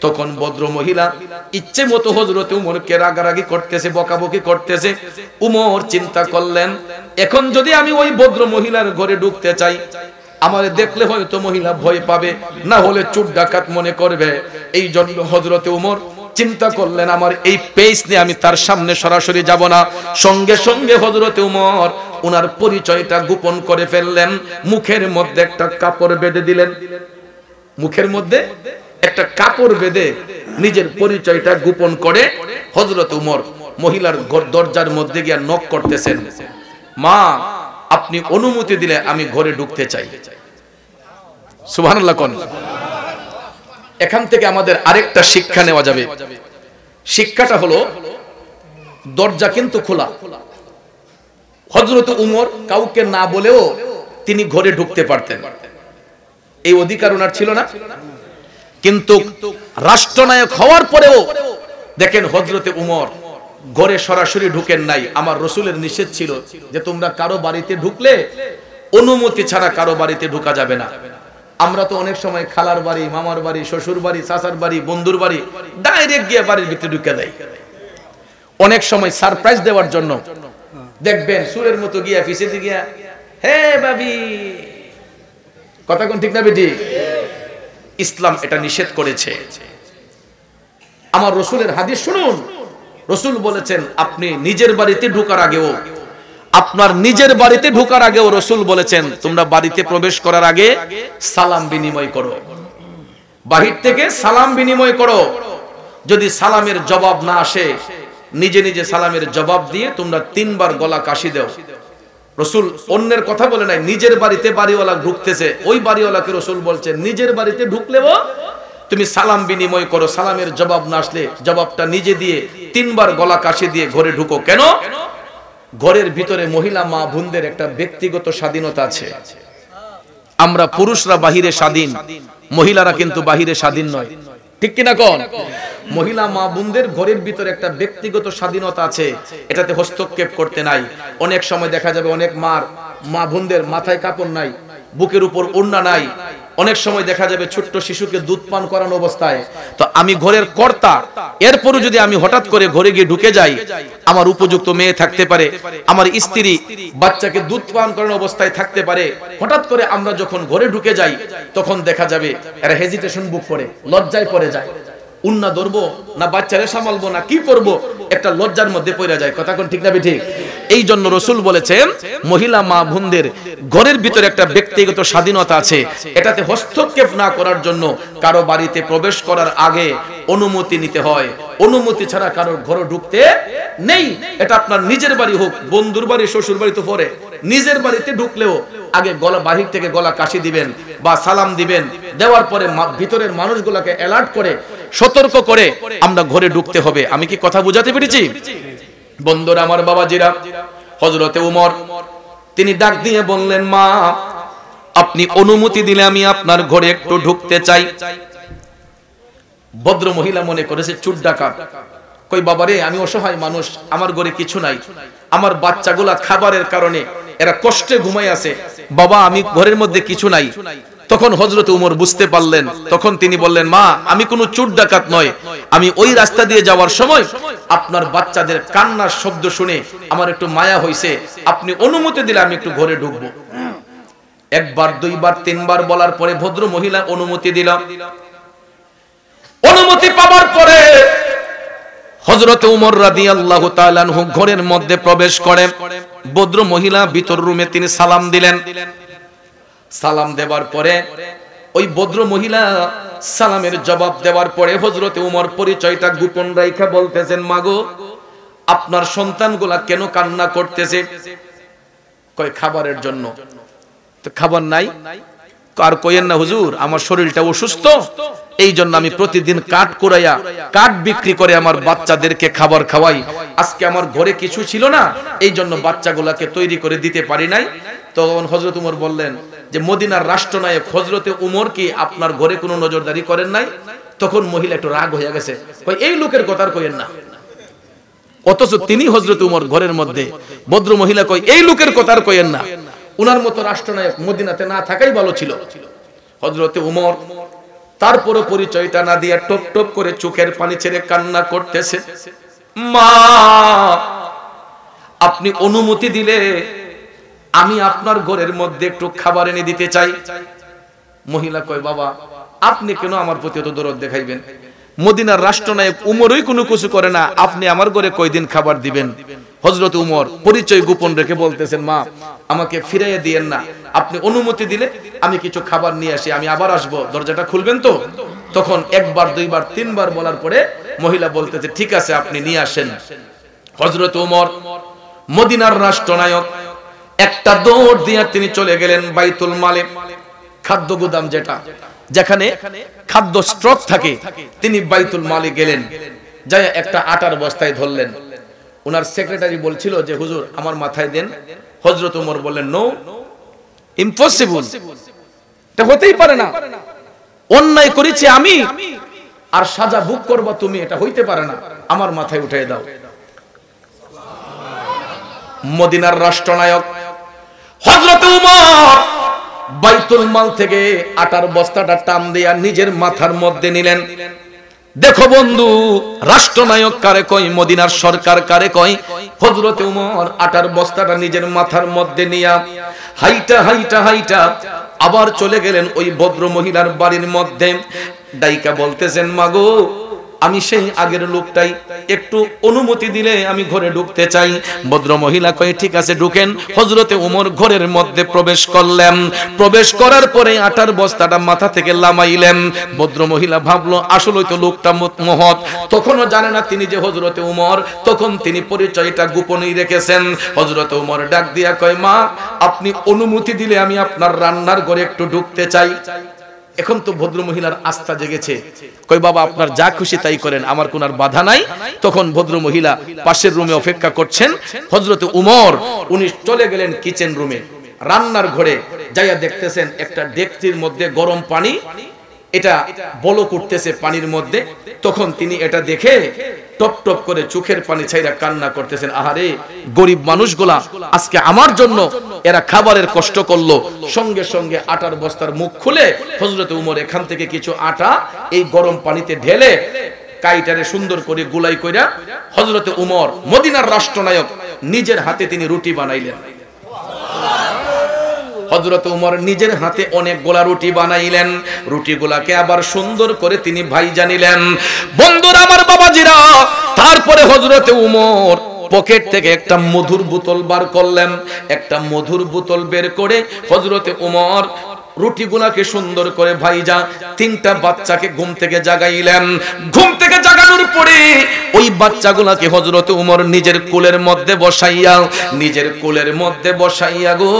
তখন ভদ্র মহিলা ইচ্ছে মতো হযরত উমরকে রাগারাগি করতেছে, বকাবকি করতেছে। উমর চিন্তা করলেন, এখন যদি আমি ওই ভদ্র মহিলার ঘরে ঢুকতে চাই, আমারে দেখলে হয়তো মহিলা ভয় পাবে, না হলে চোর ডাকাত মনে করবে। এই জন্য হযরত উমর চিন্তা করলেন, আমার এই পেজ নিয়ে আমি তার সামনে সরাসরি যাব না। সঙ্গে সঙ্গে হযরত উমর ওনার পরিচয়টা গোপন করে ফেললেন, মুখের মধ্যে একটা কাপড় বেঁধে দিলেন, মুখের মধ্যে একটা কাপড় বেঁধে নিজের পরিচয়টা গোপন করে হযরত উমর মহিলার দরজার মধ্যে গিয়ে নক করতেছেন, মা আপনি অনুমতি দিলে আমি ঘরে ঢুকতে চাই। সুবহানাল্লাহ কোন। এখান থেকে আমাদের আরেকটা শিক্ষা নেওয়া যাবে। শিক্ষাটা হলো দরজা কিন্তু খোলা, হযরত উমর কাউকে না বলেও তিনি ঘরে ঢুকতে পারতেন, এই অধিকার ওনার ছিল না। কিন্তু রাষ্ট্রনায়ক হওয়ার পরেও দেখেন হযরতে উমর ঘরে সরাসরি ঢুকেন নাই। আমার রাসূলের নিষেধ ছিল যে তোমরা কারো বাড়িতে ঢুকলে অনুমতি ছাড়া কারো বাড়িতে ঢোকা যাবে না। আমরা তো অনেক সময় খালার বাড়ি, মামার বাড়ি, শ্বশুর বাড়ি, চাচার বাড়ি, বন্ধুর বাড়ি ডাইরেক্ট গিয়ে বাড়ির ভিতরে ঢুকে যাই। অনেক সময় সারপ্রাইজ দেওয়ার জন্য দেখবেন সুরের মতো গিয়া ফিসেতে গিয়া, হে ভাবি, কথা কোন ঠিক না বেটি? ইসলাম এটা নিষেধ করেছে। আমার রাসূলের হাদিস শুনুন, রাসূল বলেছেন আপনি নিজের বাড়িতে ঢোকার আগেও, আপনার নিজের বাড়িতে ঢোকার আগেও রাসূল বলেছেন তোমরা বাড়িতে প্রবেশ করার আগে সালাম বিনিময় করো, বাহির থেকে সালাম বিনিময় করো। যদি সালামের জবাব না আসে নিজে নিজে সালামের জবাব দিয়ে তোমরা 3 বার গলা কাশি দাও। রাসূল অন্যের কথা বলে নাই, নিজের বাড়িতে বাড়িওয়ালা ঢুকতেছে ওই বাড়িওয়ালাকে রাসূল বলছেন নিজের বাড়িতে ঢুকলেও তুমি সালাম বিনিময় করো, সালামের জবাব না আসলে জবাবটা নিজে দিয়ে 3 বার গলা কাশি দিয়ে ঘরে ঢুকো। কেন? ঘরের ভিতরে মহিলা মা বোনদের একটা ব্যক্তিগত স্বাধীনতা আছে। আমরা পুরুষরা বাহিরে স্বাধীন, মহিলারা কিন্তু বাহিরে স্বাধীন নয়, ঠিক কিনা কোন? মহিলা মা বোনদের ঘরের ভিতরে একটা ব্যক্তিগত স্বাধীনতা আছে, এটাতে হস্তক্ষেপ করতে নাই। অনেক সময় দেখা যাবে অনেক মা বোনদের মাথায় কাপড় নাই, বুকের উপর ওড়না নাই, অনেক সময় দেখা যাবে ছোট্ট শিশুকে দুধ পান করানো অবস্থায়। তো আমি ঘরের কর্তা, এরপরও যদি আমি হঠাৎ করে ঘরে গিয়ে ঢুকে যাই, আমার উপযুক্ত মেয়ে থাকতে পারে, আমার স্ত্রী বাচ্চাকে দুধ পান করানো অবস্থায় থাকতে পারে, হঠাৎ করে আমরা যখন ঘরে ঢুকে যাই তখন দেখা যাবে এরা হেজিটেশন বুক করে, লজ্জায় পড়ে যায়, উন্না ধরবো না বাচ্চারে সামালবো না কি করব, একটা লজ্জার মধ্যে পড়ে যায়। কথা কোন ঠিক না ঠিক? এই জন্য রাসূল বলেছেন মহিলা মা বোনদের ঘরের ভিতরে একটা ব্যক্তিগত স্বাধীনতা আছে, এটাতে হস্তক্ষেপ না করার জন্য কারো বাড়িতে প্রবেশ করার আগে অনুমতি নিতে হয়। অনুমতি ছাড়া কারো ঘরে ঢুকতে নেই। এটা আপনার নিজের বাড়ি হোক, বন্ধুর বাড়ি, শ্বশুর বাড়ি তো পরে, নিজের বাড়িতে ঢুকলেও আগে গলা বাহির থেকে গলা কাশি দিবেন বা সালাম দিবেন, দেওয়ার পরে ভিতরের মানুষগুলোকে অ্যালার্ট করে সতর্ক করে আমরা ঘরে ঢুকতে হবে। আমি কি কথা বুঝাতে পেরেছি? বন্ধুরা আমার, বাবাজিরা, হযরতে উমর তিনি ডাক দিয়ে বললেন, মা আপনি অনুমতি দিলে আমি আপনার ঘরে একটু ঢুকতে চাই। ভদ্র মহিলা মনে করেছে চুর ডাকাত, কই বাবারে আমি অসহায় মানুষ, আমার ঘরে কিছু নাই, আমার বাচ্চাগুলা খাবারের কারণে এরা কষ্টে ঘুমাই আছে, বাবা আমি ঘরের মধ্যে কিছু নাই। তখন হযরত উমর বুঝতে পারলেন, তখন তিনি বললেন, মা আমি কোনো চোর ডাকাত নয়, আমি ওই রাস্তা দিয়ে যাওয়ার সময় আপনার বাচ্চাদের কান্নার শব্দ শুনে আমার একটু মায়া হইছে, আপনি অনুমতি দিলে আমি একটু ঘরে ঢুকবো। একবার, দুইবার, 3 বার বলার পরে ভদ্র মহিলা অনুমতি দিল। অনুমতি পাওয়ার পরে হযরত উমর রাদিয়াল্লাহু তাআলা আনহু ঘরের মধ্যে প্রবেশ করেন। ভদ্র মহিলা ভিতর রুমে তিনি সালাম দিলেন। সালাম দেওয়ার পরে ওই ভদ্র মহিলা সালামের জবাব দেওয়ার পরে হযরত উমর পরিচয়টা গোপন রাইখা বলতেছেন, মাগো আপনার সন্তানগুলা কেন কান্না করতেছে? কয় খাবারের জন্য। তো খাবার নাই? আর কইেন না হুজুর, আমার শরীরটা অসুস্থ, এই জন্য আমি প্রতিদিন কাঠ কুড়াইয়া কাঠ বিক্রি করে আমার বাচ্চাদেরকে খাবার খাওয়াই। আজকে আমার ঘরে কিছু ছিল না, এই জন্য বাচ্চাগুলাকে তৈরি করে দিতে পারি নাই। তখন হযরত উমর বললেন যে মদিনার রাষ্ট্রনায়ক হযরতে উমর কি আপনার ঘরে কোনো নজরদারি করেন নাই? তখন মহিলা একটু রাগ হয়ে গেছে, কই এই লোকের কথা আর কইেন না। অথচ তিনি হযরত উমর ঘরের মধ্যে, ভদ্র মহিলা কই এই লোকের কথা আর কইেন না। উনার মতো রাষ্ট্রনায়ক মদিনাতে না থাকাই ভালো ছিল। হযরতে উমর তারপরও পরিচয়টা না দিয়ে টপ টপ করে চোখের পানি ছেড়ে কান্না করতেছে, মা আপনি অনুমতি দিলে আমি আপনার ঘরের মধ্যে একটু খাবার এনে দিতে চাই। মহিলা কয়, বাবা আপনি কেন আমার প্রতি এত দরদ দেখাইবেন? মদিনার রাষ্ট্রনায়ক উমরই কোনো কিছু করে না, আপনি আমার ঘরে কয়দিন খাবার দিবেন? হযরত উমর পরিচয় গোপন রেখে বলতেছেন, মা আমাকে ফিরিয়ে দিয়েন না, আপনি অনুমতি দিলে আমি কিছু খাবার নিয়ে আসি, আমি আবার আসবো, দরজাটা খুলবেন তো? তখন একবার দুইবার তিনবার বলার পরে মহিলা বলতেছে, ঠিক আছে আপনি নিয়ে আসেন। হযরত উমর মদিনার রাষ্ট্রনায়ক, একটা দৌড় দিয়ে তিনি চলে গেলেন বাইতুল মালে, খাদ্য গুদাম যেখানে খাদ্য স্টক থাকে, তিনি বাইতুল মালে গেলেন, যাই একটা আটার বস্তায় ধরলেন। ওনার সেক্রেটারি বলছিল যে হুজুর আমার মাথায় দেন। হযরত ওমর বললেন, নো, ইম্পসিবল, এটা হতেই পারে না, অন্যায় করেছি আমি আর সাজা ভোগ করবা তুমি, এটা হইতে পারে না, আমার মাথায় উঠিয়ে দাও। মদিনার রাষ্ট্রনায়ক হযরত উমর বাইতুল মাল থেকে আটার বস্তাটা টান দিয়া নিজের মাথার মধ্যে নিলেন। দেখো বন্ধু, রাষ্ট্রনায়ক কারে কয়, মদিনার সরকার কারে কয়? হযরত উমর আটার বস্তাটা নিজের মাথার মধ্যে নিয়া হাইটা হাইটা হাইটা আবার চলে গেলেন ওই ভদ্র মহিলার বাড়ির মধ্যে। ডাইকা বলতেছেন, মাগো আমি সেই আগের লোকটাই, একটু অনুমতি দিলে আমি ঘরে ঢুকতে চাই। ভদ্র মহিলা কয়, ঠিক আছে ঢুকেন। হযরতে ওমর ঘরের মধ্যে প্রবেশ করলেন। প্রবেশ করার পরে আটার বস্তাটা মাথা থেকে লামাইলেন। ভদ্র মহিলা ভাবলো আসলে তো লোকটা মহৎ, তখনও জানে না তিনি যে হযরতে ওমর, তখন তিনি পরিচয়টা গোপনই রেখেছেন। হযরতে ওমর ডাক দিয়া কয়, মা আপনি অনুমতি দিলে আমি আপনার রান্নার ঘরে একটু ঢুকতে চাই। এখন তো ভদ্র মহিলার আস্থা জেগেছে, কই বাবা আপনার যা খুশি তাই করেন, আমার কোনো বাধা নাই। তখন ভদ্র মহিলা পাশের রুমে অপেক্ষা করছেন। হযরতে উমর উনি চলে গেলেন কিচেন রুমে, রান্নার ঘরে যাইয়া দেখতেছেন একটা ডেকচির মধ্যে গরম পানি, এটা বলক উঠতেছে পানির মধ্যে। তখন তিনি এটা দেখে টপ টপ করে চোখের পানি ছাইরা কান্না করতেছেন, আহারে গরিব মানুষগুলা আজকে আমার জন্য এরা খাবারের কষ্ট করলো। সঙ্গে সঙ্গে আটার বস্তার মুখ খুলে হযরত উমর এখান থেকে কিছু আটা এই গরম পানিতে ঢেলে কাইটারে সুন্দর করে গুলাই কইরা হযরত উমর মদিনার রাষ্ট্রনায়ক নিজের হাতে তিনি রুটি বানাইলেন। হযরত উমর নিজের হাতে অনেক গোলা রুটি বানাইলেন। রুটিগুলাকে আবার সুন্দর করে তিনি ভাইজা নিলেন। বন্ধুরা আমার, বাবাজিরা, তারপরে হযরত উমর পকেট থেকে একটা মধুর বোতল বার করলেন। একটা মধুর বোতল বের করে হযরত উমর রুটিগুলাকে সুন্দর করে ভাইজা তিনটা বাচ্চাকে ঘুম থেকে জাগাইলেন। ঘুম থেকে জাগানোর পরে ওই বাচ্চাগুলাকে হযরত উমর নিজের কোলের মধ্যে বসাইয়া গো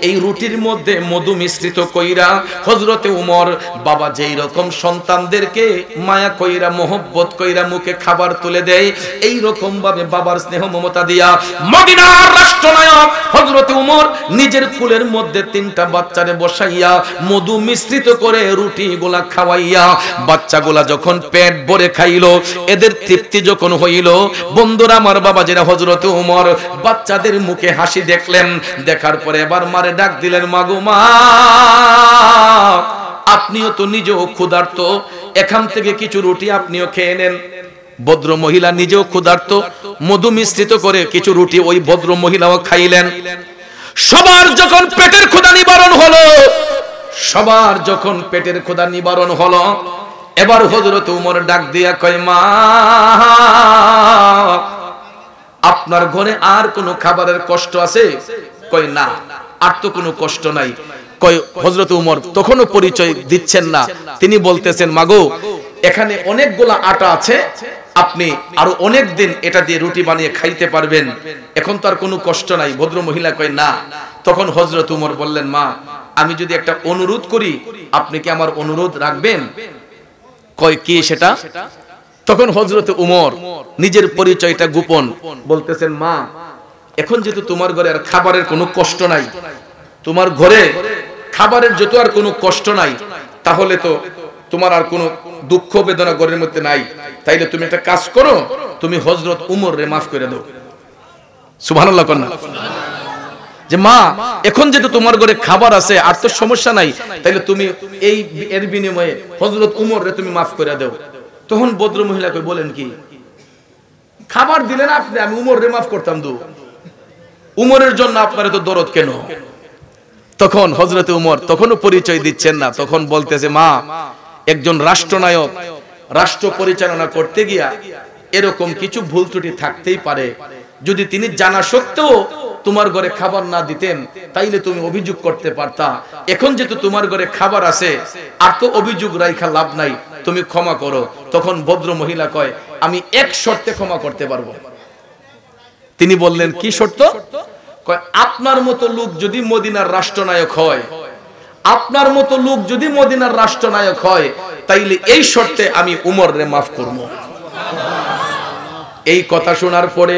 এই রুটির মধ্যে মধু মিশ্রিত কইরা হযরত উমর বাবা যেই রকম সন্তানদেরকে মায়া কইরা মোহব্বত কইরা মুখে খাবার তুলে দেয়, এই রকম ভাবে বাবার স্নেহ মমতা দিয়া মদিনার রাষ্ট্রনায়ক হযরত উমর নিজের কোলের মধ্যে তিনটা বাচ্চারে বসাইয়া মধু মিশ্রিত করে রুটিগুলা খাওয়াইয়া বাচ্চাগুলা যখন পেট ভরে খাইলো, এদের তৃপ্তি যখন হইল, বন্ধুরা আমার, বাবাজিরা, হযরত উমর বাচ্চাদের মুখে হাসি দেখলেন। দেখার পরে এবার মারে ডাক দিলেন, মাগো মা আপনিও তো নিজেও ক্ষুধার্ত, এখান থেকে কিছু রুটি আপনিও খেয়ে নেন। ভদ্র মহিলা নিজেও ক্ষুধার্ত, মধু মিশ্রিত করে কিছু রুটি ওই ভদ্র মহিলাও খাইলেন। সবার যখন পেটের ক্ষুধা নিবারণ হলো, এবার হযরত উমর ডাক দিয়া কয়, মা আপনার ঘরে আর কোনো খাবারের কষ্ট আছে? কয় না, আর তো কোনো কষ্ট নাই। কয় হযরত উমর তখনও পরিচয় দিচ্ছেন না, তিনি বলতেছেন, মাগো এখানে অনেকগুলা আটা আছে, আপনি আরো অনেক দিন এটা দিয়ে রুটি বানিয়ে খাইতে পারবেন, এখন তো আর কোনো কষ্ট নাই। ভদ্র মহিলা কয় না। তখন হযরত উমর বললেন, মা আমি যদি একটা অনুরোধ করি আপনি কি আমার অনুরোধ রাখবেন? কয় কি সেটা? তখন হযরত উমর নিজের পরিচয়টা গোপন বলতেছেন, মা এখন যেহেতু তোমার ঘরে আর খাবারের কোনো কষ্ট নাই, তোমার ঘরে খাবারের যত আর কোনো কষ্ট নাই, তাহলে তো তোমার আর কোনো দুঃখ বেদনা ঘরের মধ্যে নাই, তাইলে তুমি একটা কাজ করো, তুমি হযরত উমর রে মাফ করে দাও। সুবহানাল্লাহ কন্যা, যে মা এখন যেহেতু তোমার ঘরে খাবার আছে আর তো সমস্যা নাই, তাইলে তুমি এই এর বিনিময়ে হযরত উমর রে তুমি মাফ করে দাও। তখন ভদ্র মহিলা কই, বলেন কি, খাবার দিলেন আপনি, আমি উমর রে মাফ করতাম দু, উমরের জন্য আপনার তো দরদ কেন? তখন হযরত উমর তখনও পরিচয় দিচ্ছেন না, তখন বলতেছে, মা একজন রাষ্ট্রনায়ক রাষ্ট্র পরিচালনা করতে গিয়া এরকম কিছু ভুল ত্রুটি থাকতেই পারে, যদি তিনি জানা সত্ত্বেও তোমার ঘরে খাবার না দিতেন তাইলে তুমি অভিযোগ করতে পারতা। এখন যেহেতু তোমার ঘরে খাবার আছে আর তো অভিযোগ রাইখা লাভ নাই, তুমি ক্ষমা করো। তখন ভদ্র মহিলা কয়, আমি এক শর্তে ক্ষমা করতে পারবো। তিনি বললেন, কি শর্ত? কয়, আপনার মতো লোক যদি মদিনার রাষ্ট্রনায়ক হয়, আপনার মতো লোক যদি মদিনার রাষ্ট্রনায়ক হয়, তাইলে এই শর্তে আমি উমর রে মাফ করব। এই কথা শোনার পরে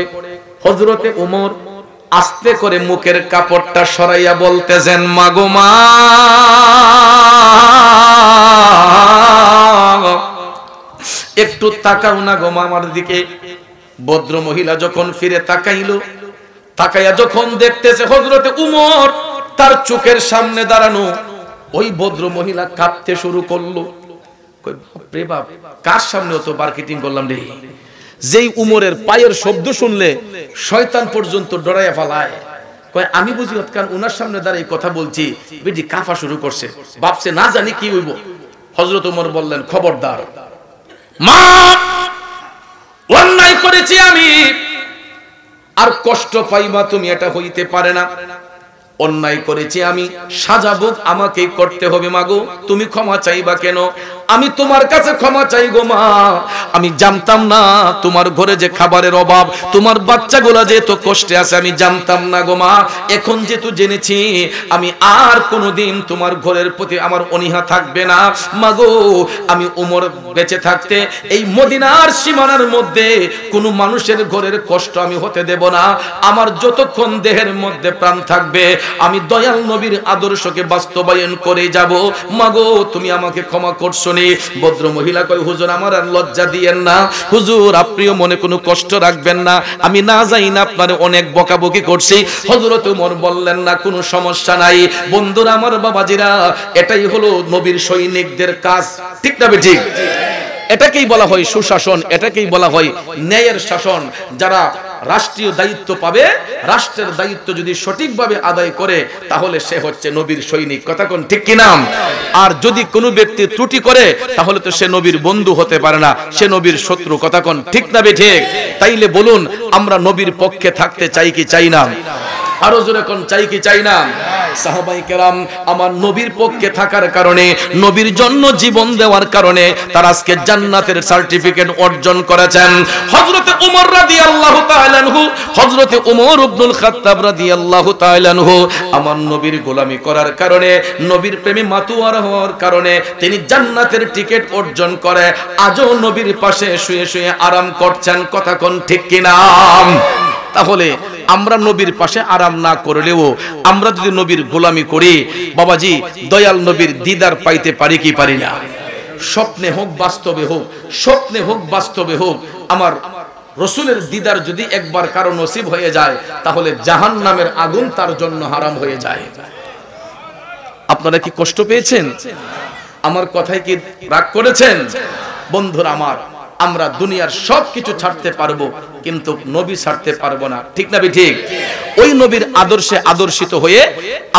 হযরতে উমর আস্তে করে মুখের কাপড়টা সরাইয়া বলতেছেন, মাগো মা, একটু তাকাও না গো মা আমার দিকে। ভদ্র মহিলা যখন ফিরে তাকাইলো, তাকাইয়া যখন দেখতেছে হযরতে উমর তার চোখের সামনে দাঁড়ানো, ওই ভদ্র মহিলা কাঁদতে শুরু করলো। কই বাপরে বাপ, কার সামনে অত মার্কেটিং করলাম রে? যেই উমরের পায়ের শব্দ শুনলে শয়তান পর্যন্ত ডরাইয়া ফেলায়। কয়, আমি বুঝি কারণ উনার সামনে দাঁড়িয়ে কথা বলছি, বেটি কাফা শুরু করছে, ভাবছে না জানি কি হইব। হযরত উমর বললেন, খবরদার মা, অন্যায় করেছি আমি, আর কষ্ট পাইবা তুমি, এটা হইতে পারে না। অন্যায় করেছি আমি, সাজা ভোগ আমাকেই করতে হবে। মাগো, তুমি ক্ষমা চাইবা কেন? আমি তোমার কাছে ক্ষমা চাই গো মা। আমি জানতাম না তোমার ঘরে যে খাবারের অভাব, তোমার বাচ্চাগুলা যে এত কষ্টে আছে, আমি জানতাম না গো মা। এখন যেহেতু জেনেছি, আমি আর কোনোদিন তোমার ঘরের প্রতি আমার অনীহা থাকবে না। মাগো, আমি উমর বেঁচে থাকতে এই মদিনার সীমানার মধ্যে কোনো মানুষের ঘরের কষ্ট আমি হতে দেব না। আমার যতক্ষণ দেহের মধ্যে প্রাণ থাকবে, আমি দয়াল নবীর আদর্শকে বাস্তবায়ন করে যাব। মাগো, তুমি আমাকে ক্ষমা করছো নি? ভদ্র মহিলা কয়, হুজুর আমার আর লজ্জা দিয়েন না, হুজুর আপনিও মনে কোনো কষ্ট রাখবেন না, আমি না যাই না আপনারে অনেক বকাবকি করছি। হযরত ওমর বললেন, না কোনো সমস্যা নাই। বন্ধুরা আমার, বাবাজিরা, এটাই হলো নবীর সৈনিকদের কাজ, ঠিক না ঠিক? এটাকেই বলা হয় সুশাসন, এটাকেই বলা হয় ন্যায়ের শাসন। যারা রাষ্ট্রীয় দায়িত্ব পাবে, রাষ্ট্রের দায়িত্ব যদি সঠিকভাবে আদায় করে, তাহলে সে হচ্ছে নবীর সৈনিক। কথা কোন ঠিক কি না? আর যদি কোনো ব্যক্তি ত্রুটি করে, তাহলে তো সে নবীর বন্ধু হতে পারে না, সে নবীর শত্রু। কথা কোন ঠিক না ঠিক? তাইলে বলুন, আমরা নবীর পক্ষে থাকতে চাই কি চাই না? আরো জোরে কোন চাই কি চাই না? সাহাবায়ে কেরাম আমার নবীর পক্ষে থাকার কারণে, নবীর জন্য জীবন দেওয়ার কারণে তারা আজকে জান্নাতের সার্টিফিকেট অর্জন করেছেন। হযরতে ওমর রাদিয়াল্লাহু তাআলা আনহু, হযরতে ওমর ইবনুল খাত্তাব রাদিয়াল্লাহু তাআলা আনহু আমার নবীর গোলামি করার কারণে, নবীর প্রেমে মাতুয়ারা হওয়ার কারণে তিনি জান্নাতের টিকিট অর্জন করে আজও নবীর পাশে শুয়ে শুয়ে আরাম করছেন। কথা কোন ঠিক কি না? তাহলে আমরা নবীর পাশে আরাম না করলেও আমরা যদি নবীর গোলামি করি, বাবাজি, দয়াল নবীর দিদার পাইতে পারি কি পারি না? স্বপ্নে হোক বাস্তবে হোক, স্বপ্নে হোক বাস্তবে হোক, আমার রাসূলের দিদার যদি একবার কারো নসিব হয়ে যায়, তাহলে জাহান্নামের আগুন তার জন্য হারাম হয়ে যায়। আপনারা কি কষ্ট পেয়েছেন? আমার কথায় কি রাগ করেছেন? বন্ধুরা আমার, আমরা দুনিয়ার সবকিছু ছাড়তে পারবো, কিন্তু নবী ছাড়তে পারবো না, ঠিক না ঠিক? ওই নবীর আদর্শে আদর্শিত হয়ে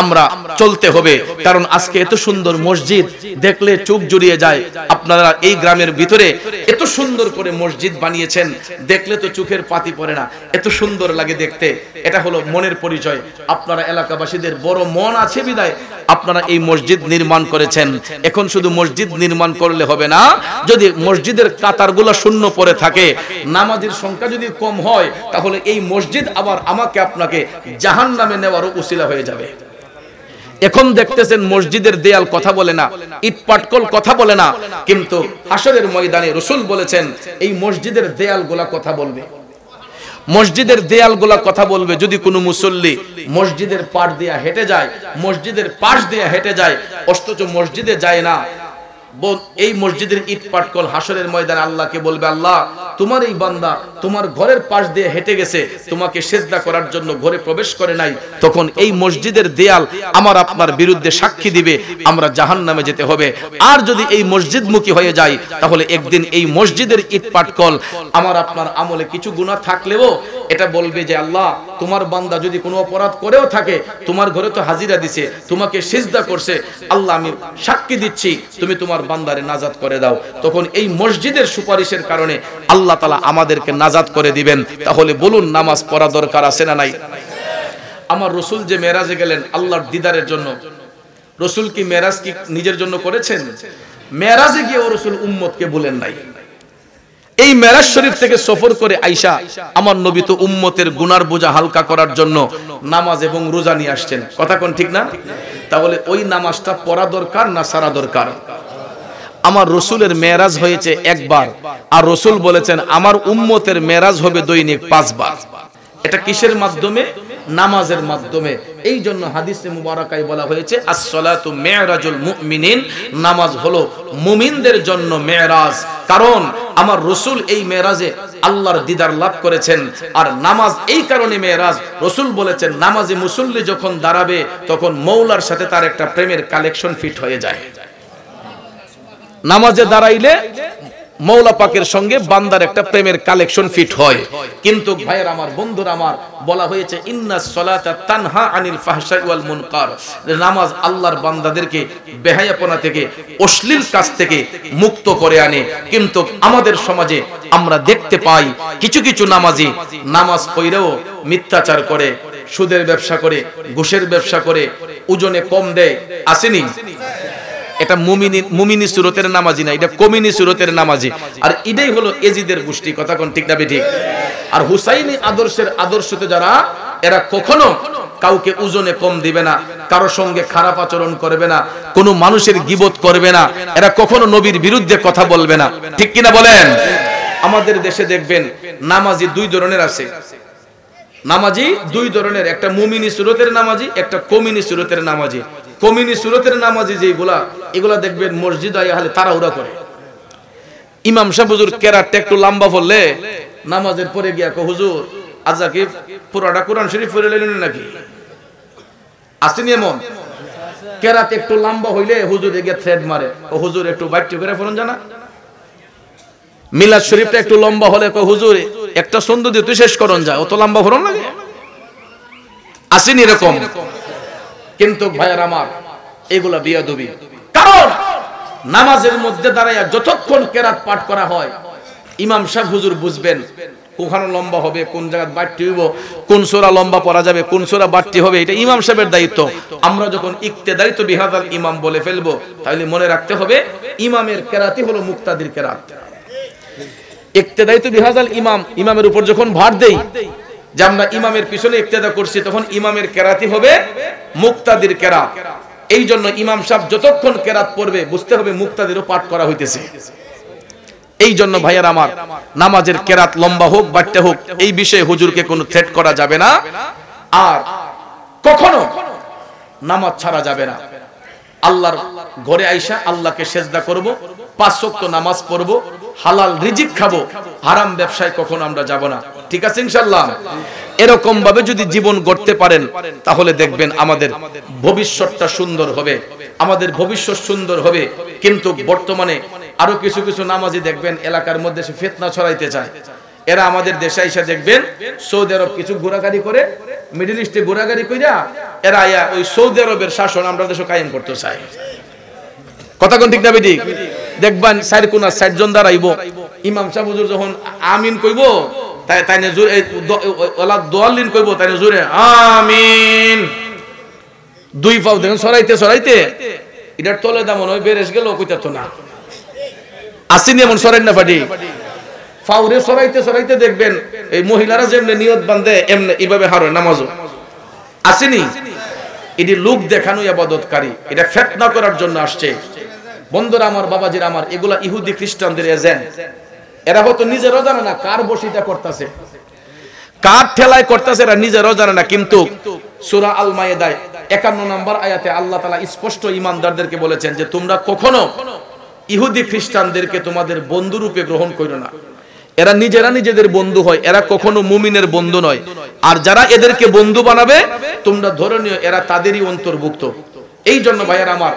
আমরা চলতে হবে। কারণ আজকে এত সুন্দর মসজিদ দেখলে চোখ জুড়িয়ে যায়। আপনারা এই গ্রামের ভিতরে এত সুন্দর করে মসজিদ বানিয়েছেন, দেখলে তো চোখের পাতি পড়ে না, এত সুন্দর লাগে দেখতে। এটা হলো মনের পরিচয়। আপনারা এলাকাবাসীদের বড় মন আছে বিধায় আপনারা এই মসজিদ নির্মাণ করেছেন। এখন শুধু মসজিদ নির্মাণ করলে হবে না, যদি মসজিদের কাতারগুলো শূন্য পড়ে থাকে, নামাজের সংখ্যা যদি কম হয়, তাহলে এই মসজিদ আবার আমাকে আপনাকে জাহান্নামে নেওয়ারও উসিলা হয়ে যাবে। এখন দেখতেছেন মসজিদের দেয়াল কথা বলে না, ইট পাটকল কথা বলে না, কিন্তু হাশরের ময়দানে রাসূল বলেছেন এই মসজিদের দেয়ালগুলা কথা বলবে। মসজিদের দেয়ালগুলা কথা বলবে। যদি কোনো মুসল্লি মসজিদের পাশ দিয়ে হেঁটে যায়, মসজিদের পাশ দিয়ে হেঁটে যায়, অথচ মসজিদে যায় না, এই মসজিদের ইট পাটকল হাশরের ময়দানে আল্লাহকে বলবে, আল্লাহ তোমার এই বান্দা তোমার ঘরের পাশ দিয়ে হেঁটে গেছে, তোমাকে সিজদা করার জন্য ঘরে প্রবেশ করে নাই। তখন এই মসজিদের দেয়াল আমার আপনার বিরুদ্ধে সাক্ষী দিবে, আমরা জাহান্নামে যেতে হবে। আর যদি এই মসজিদমুখী হয়ে যায়, তাহলে একদিন এই মসজিদের ইট পাটকল আমার আপনার আমলে কিছু গুনাহ থাকলেও এটা বলবে যে আল্লাহ তোমার বান্দা যদি কোনো অপরাধ করেও থাকে, তোমার ঘরে তো হাজিরা দিছে, তোমাকে সিজদা করছে, আল্লাহ আমি সাক্ষী দিচ্ছি তুমি তোমার তোমার বান্দারে নাজাত করে দাও, তখন এই মসজিদের সুপারিশের কারণে আল্লাহ তাআলা আমাদেরকে নাজাত করে দিবেন। তাহলে বলুন নামাজ পড়া দরকার আছে না নাই? আমার রাসূল যে মেরাজে গেলেন আল্লাহর দিদারের জন্য, রাসূল কি মেরাজ কি নিজের জন্য করেছেন? মেরাজে গিয়ে ও রাসূল উম্মতকে বলেন নাই। এই মেরাজ শরীফ থেকে সফর করে আয়েশা আমার নবী তো উম্মতের গুনার বোঝা হালকা করার জন্য নামাজ এবং রোজা নিয়ে আসছেন, কথা কোন ঠিক না? তাহলে ওই নামাজটা পড়া দরকার না সারা দরকার? আমার রাসূলের মেরাজ হয়েছে একবার, আর রাসূল বলেছেন আমার উম্মতের মেরাজ হবে দৈনিক 5 বার। এটা কিসের মাধ্যমে? নামাজের মাধ্যমে। এই জন্য হাদিসে মুবারাকায় বলা হয়েছে as-সালাতু মি'রাজুল মুমিনিন, নামাজ হলো মুমিনদের জন্য মেরাজ। কারণ আমার রাসূল এই মেরাজে আল্লাহর দিদার লাভ করেছেন। আর নামাজ এই কারণে মেরাজ, রাসূল বলেছেন নামাজে মুসল্লি যখন দাঁড়াবে তখন মওলার সাথে তার একটা প্রেমের কালেকশন ফিট হয়ে যায়। নামাজে দাঁড়াইলে মওলা পাকের সঙ্গে বান্দার একটা প্রেমের কালেকশন ফিট হয়। কিন্তু ভাইয়ের আমার, বন্ধুরা আমার, বলা হয়েছে ইন্নাস সালাতা তানহা আনিল ফাহশাই ওয়াল মুনকার, নামাজ আল্লাহর বান্দাদেরকে বেহায়াপনা থেকে, অশ্লীল কাজ থেকে মুক্ত করে আনে। কিন্তু আমাদের সমাজে আমরা দেখতে পাই কিছু কিছু নামাজি নামাজ পড়েও মিথ্যাচার করে, সুদের ব্যবসা করে, ঘুষের ব্যবসা করে, ওজনে কম দেয়, আসেনি? এটা মুমিনী সুরতের নামাজি না, এটা কমিনী সুরতের নামাজি। আর এটাই হলো এজিদের গোষ্ঠী, কথা কোন ঠিক না বেঠিক? আর হুসাইনি আদর্শের আদর্শতে যারা, এরা কখনো কাউকে ওজনে কম দিবে না, কারো সঙ্গে খারাপ আচরণ করবে না, কোনো মানুষের গীবত করবে না, এরা কখনো নবীর বিরুদ্ধে কথা বলবে না, ঠিক কিনা বলেন? আমাদের দেশে দেখবেন নামাজি 2 ধরনের আছে। নামাজি 2 ধরনের, একটা মুমিনী সুরতের নামাজি, একটা কমিনী সুরতের নামাজি। কমিনী সুরতের নামাজি যেগুলা, এগুলা দেখবেন মসজিদ আইলে তাড়াহুড়া করে। ইমাম সাহেব হুজুর কেরাতটা একটু লম্বা পড়লে নামাজের পরে গিয়া কো হুজুর আজকে কি পুরাটা কোরআন শরীফ পড়ে নিলেন নাকি? আসেনি এমন? কেরাত একটু লম্বা হইলে হুজুর গিয়ে থ্রেড মারে, ও হুজুর একটু বাইট্টু করে পড়ুন জানা। মিলাদ শরীফটা একটু লম্বা হলে কো হুজুর একটা ছন্দ দিয়ে তুই শেষ করুন যা, অত লম্বা পড়ুন লাগে। আসেনি এরকম? কিন্তু ভাইয়ার আমার, এগুলা বিয়াদবি। কারণ নামাজের মধ্যে দাঁড়াইয়া যতক্ষণ কেরাত পাঠ করা হয়, ইমাম সাহেব হুজুর বুঝবেন কোখানে লম্বা হবে, কোন জায়গায় বাড়তি হইব, কোন সূরা লম্বা পড়া যাবে, কোন সূরা বাড়তি হবে, এটা ইমাম সাহেবের দায়িত্ব। আমরা যখন ইক্তেদায়িত বিহাদাল ইমাম বলে ফেলবো, তাহলে মনে রাখতে হবে ইমামের কেরাতই হলো মুক্তাদির কেরাত। ইক্তেদায়িত বিহাদাল ইমাম, ইমামের উপর যখন ভার দেই যে আমরা ইমামের পিছনে ইক্তেদা করছি, তখন ইমামের কেরাতই হবে মুক্তাদির কেরাত। এই জন্য ইমাম সাহেব যতক্ষণ কেরাত পড়বে বুঝতে হবে মুক্তাদিরও পাঠ করা হইতেছে। এই জন্য ভাইয়ার আমার, নামাজের কেরাত লম্বা হোক বাড়তে হোক, এই বিষয়ে হুজুরকে কোনো থ্রেট করা যাবে না। আর কখনো নামাজ ছাড়া যাবে না। আল্লাহর ঘরে আইসা আল্লাহকে সেজদা করব, 5 ওয়াক্ত নামাজ পড়ব, হালাল রিজিক খাবো, হারাম ব্যবসায় কখনো আমরা যাব না, ঠিক আছে ইনশাআল্লাহ? এরকম ভাবে যদি জীবন গড়তে পারেন, তাহলে দেখবেন আমাদের ভবিষ্যৎটা সুন্দর হবে, আমাদের ভবিষ্যৎ সুন্দর হবে। কিন্তু বর্তমানে আরো কিছু কিছু নামাজি দেখবেন এলাকার মধ্যে সে ফিতনা ছড়াইতে চায়। এরা আমাদের দেশে এসে দেখবেন সৌদি আরব কিছু ঘোরাঘুরি করে, মিডল ইস্টে ঘোরাঘুরি কইরা এরা আয়া ওই সৌদি আরবের শাসন আমরা দেশে কায়েম করতে চায়, কথা কোন ঠিক না বেঠিক? দেখবেন 4 কোনা 60 জন দাঁড়াইবো, ইমাম সাহেব হুজুর যখন আমিন কইব, তাই না জোরে ওলা দোয়ালিন কইব, তাই না জোরে আমিন, 2 পাও দেখেন সরাইতে সরাইতে এটার তলে দাম মনে হয় বেরেশ গেল, কইতা তো না। আসেনি এমন সরাই না ফাটি? ফাউরে সরাইতে সরাইতে দেখবেন এই মহিলারা যেমনি নিয়ত বাঁধে এমনি এইভাবে হার হয় নামাজও। আসেনি? এটি লোক দেখানো ইবাদতকারী, এটা ফিতনা করার জন্য আসছে। বন্ধুরা আমার, বাবাজিরা আমার, এগুলা ইহুদি খ্রিস্টানদের এজেন্ট। এরা হয়তো নিজেরও জানে না কার বশিটা করতেছে, কার ঠেলায় করতেছে, এরা নিজেরও জানে না। কিন্তু সূরা আল মায়েদায় 51 নম্বর আয়াতে আল্লাহ তাআলা স্পষ্ট ঈমানদারদেরকে বলেছেন যে তোমরা কখনো ইহুদি খ্রিস্টানদেরকে তোমাদের বন্ধু রূপে গ্রহণ করো না। এরা নিজেরা নিজেদের বন্ধু হয়, এরা কখনো মুমিনের বন্ধু নয়। আর যারা এদেরকে বন্ধু বানাবে তোমরা ধরে নিও এরা তাদেরই অন্তর্ভুক্ত। এই জন্য ভাইয়েরা আমার,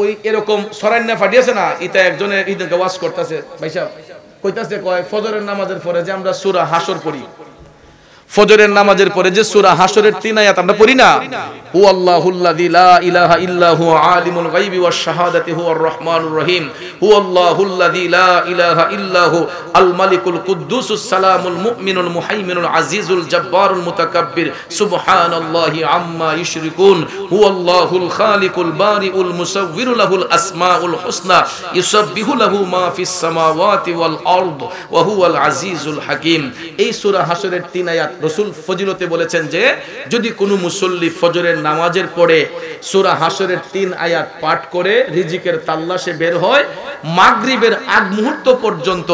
ওই এরকম সরান্না ফাটিয়েছে না, ইতা একজনে ঈদকে ওয়াজ করতেছে, ভাই সাহেব কইতাছে কয় ফজরের নামাজের পরে যে আমরা সূরা হাসর পড়ি, ফজরের নামাজের পরে যে সূরা হাশরের 3 আয়াত আমরা পড়ি না, হুয়াল্লাহুল্লাযী লা ইলাহা ইল্লা হুয়া আলিমুল গায়বি ওয়াশ শাহাদাতি হুয়ার রহমানুর রহিম, হুয়াল্লাহুল্লাযী লা ইলাহা ইল্লা হু আল মালিকুল কুদ্দুসুস সালামুল মুমিনুল মুহাইমিনুল আজিজুল জব্বারুল মুতাকাব্বির সুবহানাল্লাহি আম্মা ইউশরিকুন, হুয়াল্লাহুল খালিকুল বারিউল মুসাউবিরু লাহুল আসমাউল হুসনা ইউসাব্বিহু লাহু মা ফিস সামাওয়াতি ওয়াল আরদ ওয়া হুয়াল আজিজুল হাকীম। এই সূরা হাশরের 3 আয়াত রাসূল ফজিলতে বলেছেন যে যদি কোনো মুসল্লি ফজরের নামাজের পরে সূরা হাশরের 3 আয়াত পাঠ করে রিজিকের তাল্লাশে বের হয়, মাগরিবের আগ মুহূর্ত পর্যন্ত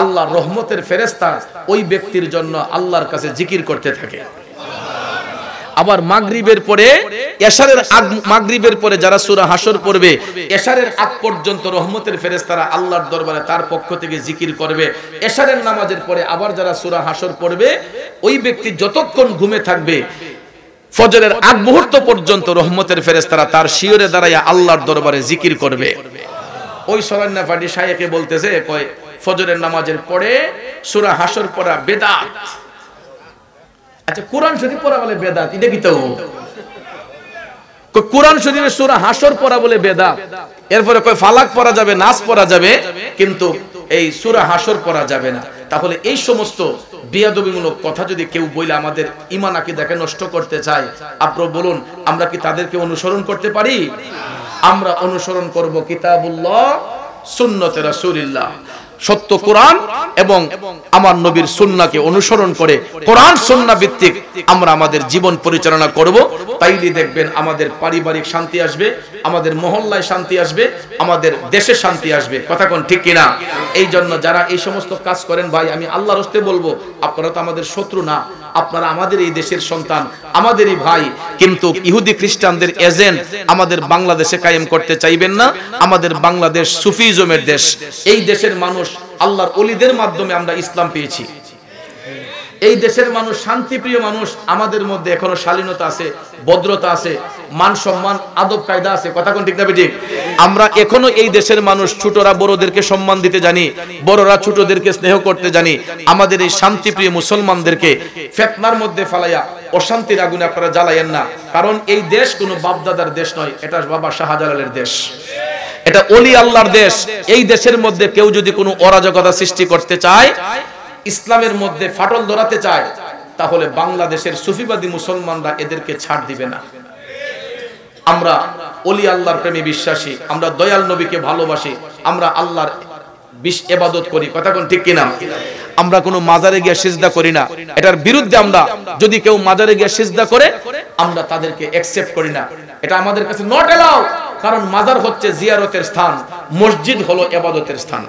আল্লাহর রহমতের ফেরেশতা ওই ব্যক্তির জন্য আল্লাহর কাছে জিকির করতে থাকে। আবার মাগরিবের পরে এশারের আগ, মাগরিবের পরে যারা সূরা হাশর পড়বে এশারের আগ পর্যন্ত রহমতের ফেরেশতারা আল্লাহর দরবারে তার পক্ষ থেকে জিকির করবে। এশারের নামাজের পরে আবার যারা সূরা হাশর পড়বে ওই ব্যক্তি যতক্ষণ ঘুমে থাকবে ফজরের আগ মুহূর্ত পর্যন্ত রহমতের ফেরেশতারা তার শিয়রে দাঁড়াইয়া আল্লাহর দরবারে জিকির করবে। ওই সরান্না ফাটি শায়েখে বলতেছে কয় ফজরের নামাজের পরে সূরা হাশর পড়া বেদাত। আচ্ছা, কোরআন শরীফ পড়া বলে বেদাত, এটা কি? তো কোরআন শরীফের সূরা হাশর পড়া বলে বেদাত, এরপরে কয় ফালাক পড়া যাবে, নাস পড়া যাবে, কিন্তু এই সূরা হাশর পড়া যাবে না। তাহলে এই সমস্ত বিয়াদবিমূলক কথা যদি কেউ বলে আমাদের ঈমান আকীদাকে নষ্ট করতে চায়, আপনি বলুন আমরা কি তাদেরকে অনুসরণ করতে পারি? আমরা অনুসরণ করব কিতাবুল্লাহ, সুন্নতে রাসূলুল্লাহ, সত্য কোরআন এবং আমার নবীর সুন্নাহকে অনুসরণ করে কোরআন সুন্নাহ ভিত্তিক আমরা আমাদের জীবন পরিচালনা করব। তাইলে দেখবেন আমাদের পারিবারিক শান্তি আসবে, আমাদের মহল্লায় শান্তি আসবে, আমাদের দেশে শান্তি আসবে। কথা কোন ঠিক কিনা? এই জন্য যারা এই সমস্ত কাজ করেন ভাই, আমি আল্লাহর হস্তে বলবো আপনারা তো আমাদের শত্রু না, আপনারা আমাদের এই দেশের সন্তান, আমাদেরই ভাই, কিন্তু ইহুদি খ্রিস্টানদের এজেন্ট আমাদের বাংলাদেশে কায়েম করতে চাইবেন না। আমাদের বাংলাদেশ সুফিজমের দেশ, এই দেশের মানুষ আল্লাহর ওলিদের মাধ্যমে আমরা ইসলাম পেয়েছি। এই দেশের মানুষ শান্তিপ্রিয় মানুষ, আমাদের মধ্যে এখনো শালীনতা আছে, ভদ্রতা আছে, মান সম্মান আদব কায়দা আছে। কথা কোন ঠিক না ঠিক? আমরা এখনো এই দেশের মানুষ ছোটরা বড়দেরকে সম্মান দিতে জানি, বড়রা ছোটদেরকে স্নেহ করতে জানি। আমাদের এই শান্তিপ্রিয় মুসলমানদেরকে ফিতনার মধ্যে ফালাইয়া অশান্তির আগুনে আপনারা জ্বালায়েন না, কারণ এই দেশ কোনো বাপদাদার দেশ নয়, এটা বাবা শাহজালালের দেশ, এটা ওলি আল্লাহর দেশ। এই দেশের মধ্যে কেউ যদি কোনো অরাজকতা সৃষ্টি করতে চায়, ইসলামের মধ্যে ফাটল ধরাতে চায়, তাহলে বাংলাদেশের সুফিবাদী মুসলমানরা এদেরকে ছাড় দিবে না। আমরা ওলি আল্লাহর প্রেমে বিশ্বাসী, আমরা দয়াল নবীকে ভালোবাসি, আমরা আল্লাহর ইবাদত করি। কথা কোন ঠিক কিনা? আমরা কোনো মাজারে গিয়ে সিজদা করি না, এটার বিরুদ্ধে আমরা যদি কেউ মাজারে গিয়ে সিজদা করে আমরা তাদেরকে অ্যাকসেপ্ট করি না, এটা আমাদের কাছে নট অ্যালাউ। কারণ মাজার হচ্ছে জিয়ারতের স্থান, মসজিদ হলো ইবাদতের স্থান।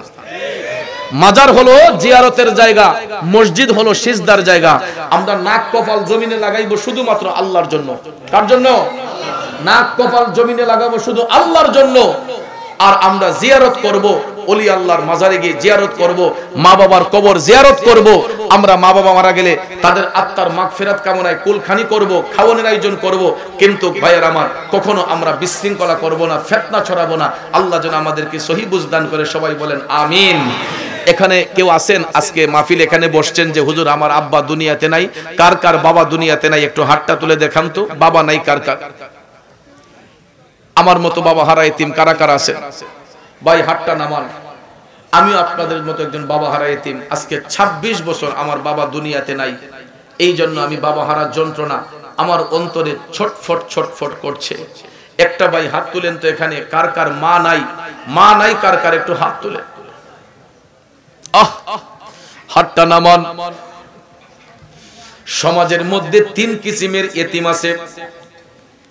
মাজার হলো জিয়ারতের জায়গা, মসজিদ হলো সিজদার জায়গা। আমরা নাক কপাল জমিনে লাগাইবো শুধুমাত্র আল্লাহর জন্য। কার জন্য? নাক কপাল জমিনে লাগাবো শুধু আল্লাহর জন্য। আর আমরা জিয়ারত করব, ওলি আল্লাহর মাজারে গিয়ে জিয়ারত করব, মা বাবার কবর জিয়ারত করব। আমরা মা বাবা মারা গেলে তাদের আত্মার মাগফিরাত কামনায় কুলখানি করব, খাওয়ানোর আয়োজন করব। কিন্তু ভাইয়ের আমার, কখনো আমরা বিশৃঙ্খলা করব না, ফিতনা ছড়াবো না। আল্লাহ যেন আমাদেরকে সহি বুঝ দান করে। সবাই বলেন আমিন। এখানে কেউ আছেন আজকে মাহফিল এখানে বসছেন যে হুজুর আমার আব্বা দুনিয়াতে নাই, কার কার বাবা দুনিয়াতে নাই? একটু হাতটা তুলে দেখান তো, বাবা নাই কার কার? আমার মতো বাবা হারা এতিম কারা কারা আছেন? ভাই হাতটা নামান। আমিও আপনাদের মতো একজন বাবা হারা এতিম। আজকে 26 বছর আমার বাবা দুনিয়াতে নাই, এই জন্য আমি বাবা হারার যন্ত্রণা আমার অন্তরে ছটফট ছটফট করছে। একটা ভাই হাত তুলেন তো এখানে, কার কার মা নাই? মা নাই কার কার? একটু হাত তুলেন। হাতটা নামান। সমাজের মধ্যে 3 কিসিমের এতিম আছে।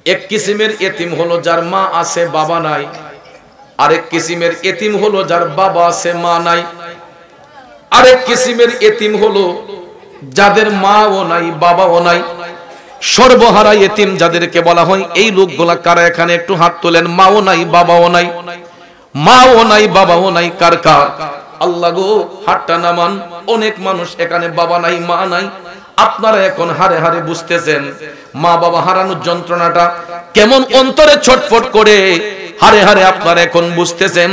এক কিসিমের এতিম হলো যার মা আছে বাবা নাই, আরেক কিসিমের এতিম হলো যার বাবা আছে মা নাই, আরেক কিসিমের এতিম হলো যাদের মাও নাই বাবাও নাই। সর্বহারা এতিম যাদেরকে বলা হয়, এই লোকগুলা কারা এখানে? একটু হাত তোলেন। মাও নাই বাবাও নাই, মাও নাই বাবাও নাই, কার কার? আল্লাহ গো, হাতটা নামান। অনেক মানুষ এখানে বাবা নাই মা নাই। আপনারা এখন হারে হারে বুঝতেছেন মা বাবা হারানোর যন্ত্রণাটা কেমন অন্তরে ছটফট করে। হারে হারে আপনারা এখন বুঝতেছেন।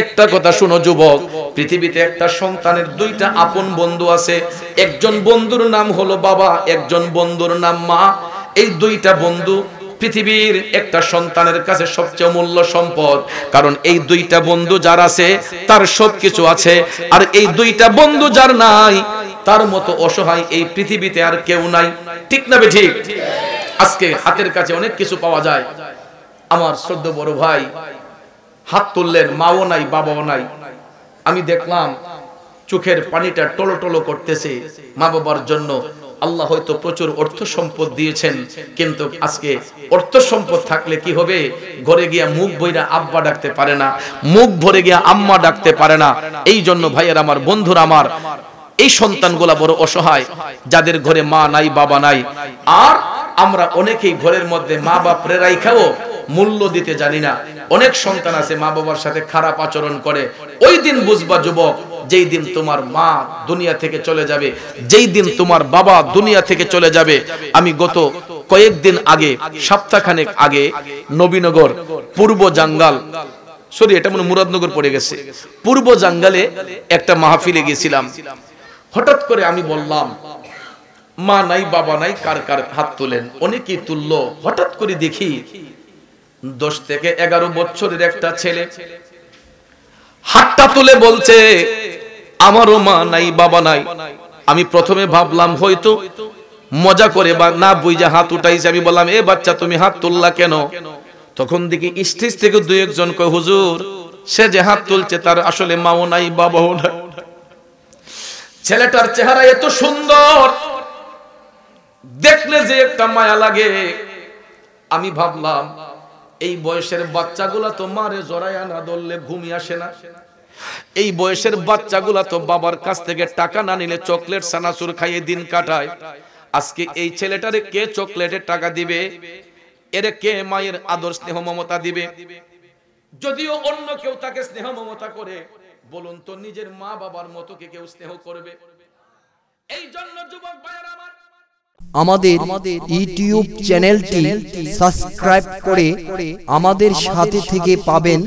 একটা কথা শুনো যুবক, পৃথিবীতে একটা সন্তানের দুইটা আপন বন্ধু আছে। একজন বন্ধুর নাম হলো বাবা, একজন বন্ধুর নাম মা। এই দুইটা বন্ধু পৃথিবীর একটা সন্তানের কাছে সবচেয়ে অমূল্য সম্পদ, কারণ এই দুইটা বন্ধু যার আছে তার সবকিছু আছে, আর এই দুইটা বন্ধু যার নাই তার মতো অসহায় এই পৃথিবীতে আর কেউ নাই। ঠিক না ঠিক? আজকে হাতের কাছে অনেক কিছু পাওয়া যায়। আমার শ্রদ্ধেয় বড় ভাই হাত তুললেন, মাও নাই বাবাও নাই। আমি দেখলাম চোখের পানিটা টলো টলো করতেছে মা বাবার জন্য। আল্লাহ হয়তো প্রচুর অর্থ সম্পদ দিয়েছেন, কিন্তু আজকে অর্থ সম্পদ থাকলে কি হবে, ঘরে গিয়া মুখ বইরা আব্বা ডাকতে পারে না, মুখ ভরে গিয়া আম্মা ডাকতে পারে না। এই জন্য ভাইয়ের আমার, বন্ধুরা আমার, এই সন্তানগুলা বড় অসহায়, যাদের ঘরে মা নাই বাবা নাই। আর আমরা অনেকেই ঘরের মধ্যে মা বাপরে রাইখাও মূল্য দিতে জানি না। অনেক সন্তান আছে মা বাবার সাথে খারাপ আচরণ করে। ওই দিন বুঝবা যুবক, যেই দিন তোমার মা দুনিয়া থেকে চলে যাবে, যেই দিন তোমার বাবা দুনিয়া থেকে চলে যাবে। আমি গত কয়েকদিন আগে, সপ্তাহখানেক আগে, নবীনগর পূর্ব জাঙ্গাল, সরি এটা মনে মুরাদনগর পড়ে গেছে, পূর্ব জাঙ্গালে একটা মাহফিলে গেছিলাম। হঠাৎ করে আমি বললাম মা নাই বাবা নাই, কার কার হাত তোলেন। অনেকেই তুললো। হঠাৎ করে দেখি 10 থেকে 11 বছরের একটা ছেলে হাতটা তুলে বলছে আমারও মা নাই বাবা নাই। আমি প্রথমে ভাবলাম হয়তো মজা করে বা না বুঝে হাত উঠাইছে। আমি বললাম এ বাচ্চা তুমি হাত তুললা কেন? তখন দেখি স্টেজ থেকে 2-1 জন কয় হুজুর সে যে হাত তুলছে তার আসলে মাও নাই বাবাও নাই। ছেলেটার চেহারা এত সুন্দর, দেখলে যে একটা মায়া লাগে। আমি ভাবলাম এই বয়সের বাচ্চাগুলা তো মারে জড়ায়া না ধরলে ঘুমিয়ে আসে না। এই বয়সের বাচ্চাগুলা তো বাবার কাছ থেকে টাকা না নিলে চকলেট সানাসুর খাইয়ে দিন কাটায়। আজকে এই ছেলেটারে কে চকলেটের টাকা দিবে? এরে কে মায়ের আদর স্নেহ মমতা দিবে? যদিও অন্য কেউ তাকে স্নেহ মমতা করে, বলুন তো নিজের মা বাবার মতো কে কেউ স্নেহ করবে? এই জন্য যুবক ভাইয়েরা আমার, আমাদের ইউটিউব চ্যানেলটি সাবস্ক্রাইব করে আমাদের সাথে থেকে পাবেন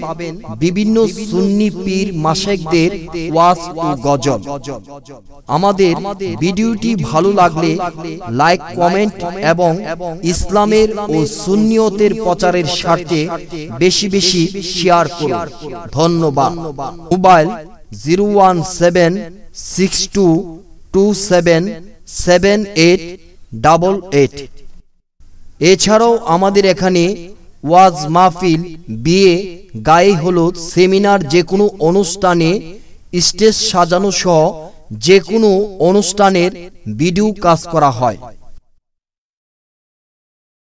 বিভিন্ন সুন্নি পীর মাশায়েখদের ওয়াজ ও গজল। আমাদের ভিডিওটি ভালো লাগলে লাইক, কমেন্ট এবং ইসলামের ও সুন্নিয়তের প্রচারের স্বার্থে বেশি বেশি শেয়ার করুন। ধন্যবাদ। মোবাইল 01762277888। এছাড়াও আমাদের এখানে ওয়াজ মাহফিল, বিয়ে, গায়ে হলুদ, সেমিনার, যে কোনো অনুষ্ঠানে স্টেজ সাজানো সহ যে কোনো অনুষ্ঠানের ভিডিও কাজ করা হয়।